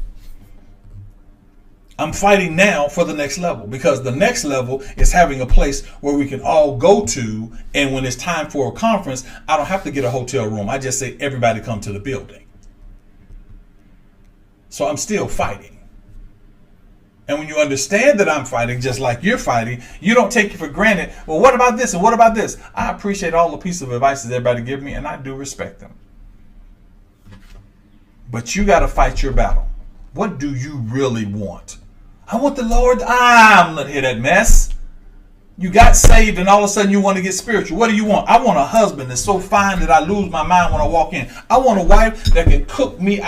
I'm fighting now for the next level, because the next level is having a place where we can all go to. And when it's time for a conference, I don't have to get a hotel room. I just say, everybody come to the building. So I'm still fighting. And when you understand that I'm fighting, just like you're fighting, you don't take it for granted. Well, what about this? And what about this? I appreciate all the pieces of advice that everybody give me, and I do respect them. But you got to fight your battle. What do you really want? I want the Lord. I'm not here that mess. You got saved and all of a sudden you want to get spiritual. What do you want? I want a husband that's so fine that I lose my mind when I walk in. I want a wife that can cook me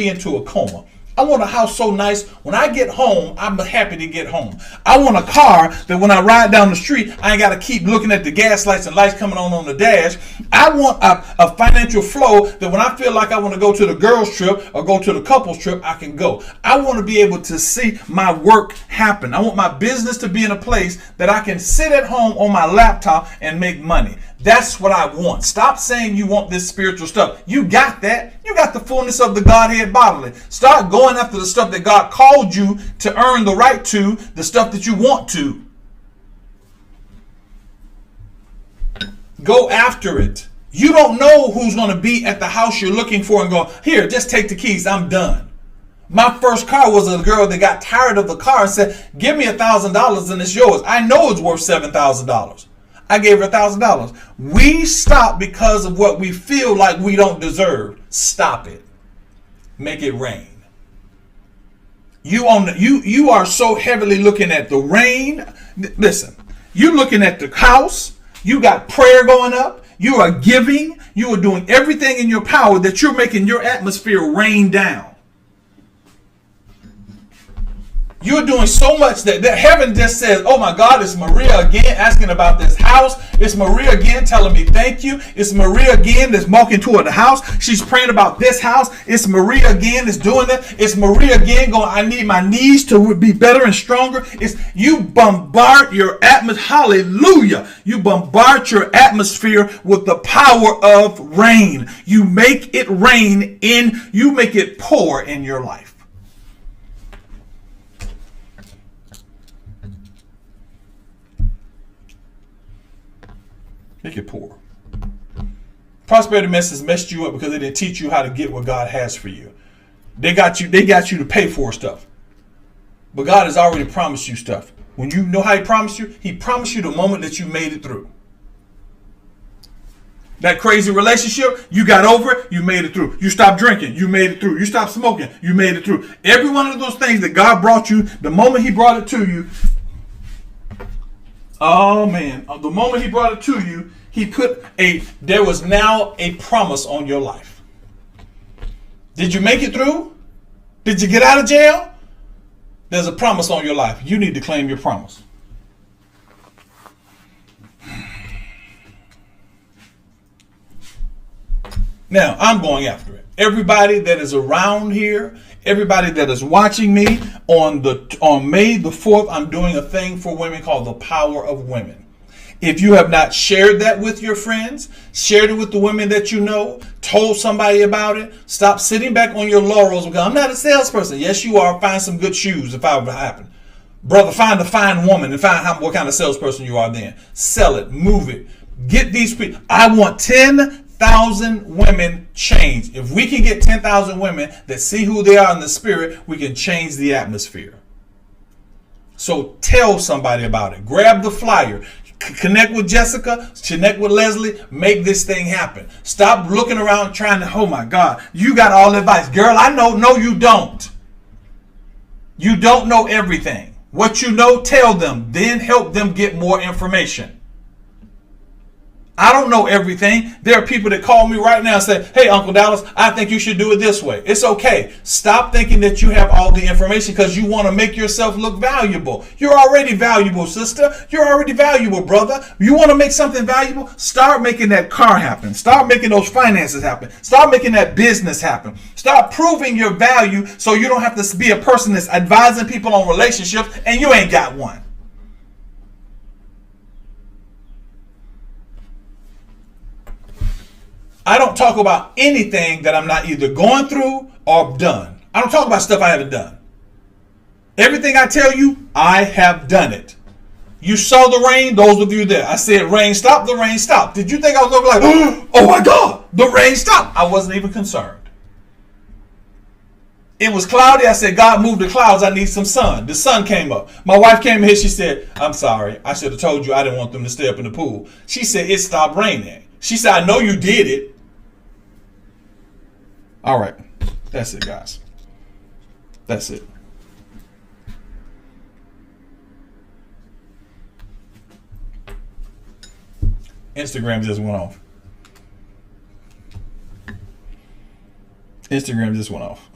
into a coma. I want a house so nice, when I get home, I'm happy to get home. I want a car that when I ride down the street, I ain't got to keep looking at the gas lights and lights coming on the dash. I want a financial flow that when I feel like I want to go to the girls trip or go to the couples trip, I can go. I want to be able to see my work happen. I want my business to be in a place that I can sit at home on my laptop and make money. That's what I want. Stop saying you want this spiritual stuff. You got that. You got the fullness of the Godhead bodily. Start going after the stuff that God called you to earn the right to, the stuff that you want to. Go after it. You don't know who's going to be at the house you're looking for and go, here, just take the keys. I'm done. My first car was a girl that got tired of the car and said, give me $1,000 and it's yours. I know it's worth $7,000. I gave her $1,000. We stop because of what we feel like we don't deserve. Stop it. Make it rain. You are so heavily looking at the rain. Listen, you're looking at the house. You got prayer going up. You are giving. You are doing everything in your power that you're making your atmosphere rain down. You're doing so much that heaven just says, oh my God, it's Maria again asking about this house. It's Maria again telling me thank you. It's Maria again that's walking toward the house. She's praying about this house. It's Maria again that's doing that. It's Maria again going, I need my knees to be better and stronger. It's you bombard your atmosphere. Hallelujah. You bombard your atmosphere with the power of rain. You make it rain you make it pour in your life. Make it poor. Prosperity message messed you up because they didn't teach you how to get what God has for you. They got you to pay for stuff. But God has already promised you stuff. When you know how He promised you the moment that you made it through. That crazy relationship, you got over it, you made it through. You stopped drinking, you made it through. You stopped smoking, you made it through. Every one of those things that God brought you, the moment He brought it to you, oh man, the moment He brought it to you, there was now a promise on your life. Did you make it through? Did you get out of jail? There's a promise on your life. You need to claim your promise. Now, I'm going after it. Everybody that is around here, everybody that is watching me, on May the 4th, I'm doing a thing for women called the Power of Women. If you have not shared that with your friends, shared it with the women that you know, told somebody about it, stop sitting back on your laurels because I'm not a salesperson. Yes, you are. Find some good shoes if that would happen. Brother, find a fine woman and find what kind of salesperson you are then. Sell it, move it. Get these people. I want 10,000 women changed. If we can get 10,000 women that see who they are in the spirit, we can change the atmosphere. So tell somebody about it. Grab the flyer. Connect with Jessica. Connect with Leslie. Make this thing happen. Stop looking around trying to, oh my God, you got all the advice. Girl, I know. No, you don't. You don't know everything. What you know, tell them. Then help them get more information. I don't know everything. There are people that call me right now and say, hey, Uncle Dallas, I think you should do it this way. It's okay. Stop thinking that you have all the information because you want to make yourself look valuable. You're already valuable, sister. You're already valuable, brother. You want to make something valuable? Start making that car happen. Start making those finances happen. Start making that business happen. Start proving your value so you don't have to be a person that's advising people on relationships and you ain't got one. I don't talk about anything that I'm not either going through or done. I don't talk about stuff I haven't done. Everything I tell you, I have done it. You saw the rain, those of you there. I said, rain stop, the rain stopped. Did you think I was going to be like, oh my God, the rain stopped? I wasn't even concerned. It was cloudy. I said, God, move the clouds. I need some sun. The sun came up. My wife came in here. She said, I'm sorry. I should have told you I didn't want them to stay up in the pool. She said, it stopped raining. She said, I know you did it. All right. That's it, guys. That's it. Instagram just went off. Instagram just went off.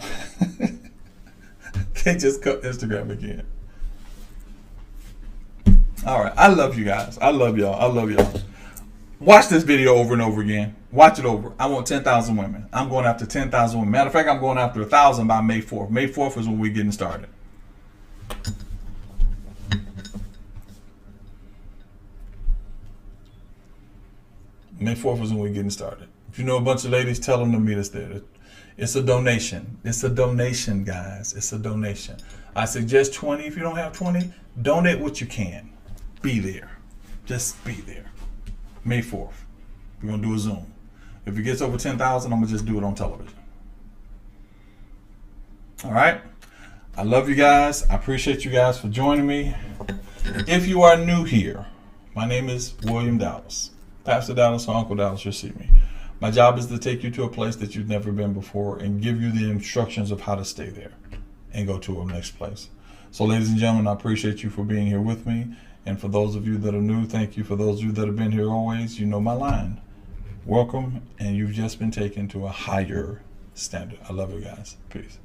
They just cut Instagram again. All right. I love you guys. I love y'all. I love y'all. Watch this video over and over again. Watch it over. I want 10,000 women. I'm going after 10,000 women. Matter of fact, I'm going after 1,000 by May 4th. May 4th is when we're getting started. May 4th is when we're getting started. If you know a bunch of ladies, tell them to meet us there. It's a donation. It's a donation, guys. It's a donation. I suggest 20. If you don't have 20, donate what you can. Be there. Just be there. May 4th. We're going to do a Zoom. If it gets over 10,000, I'm going to just do it on television. All right. I love you guys. I appreciate you guys for joining me. If you are new here, my name is William Dallas. Pastor Dallas or Uncle Dallas, you'll see me. My job is to take you to a place that you've never been before and give you the instructions of how to stay there and go to a next place. So, ladies and gentlemen, I appreciate you for being here with me. And for those of you that are new, thank you. For those of you that have been here always, you know my line. Welcome, and you've just been taken to a higher standard. I love you guys. Peace.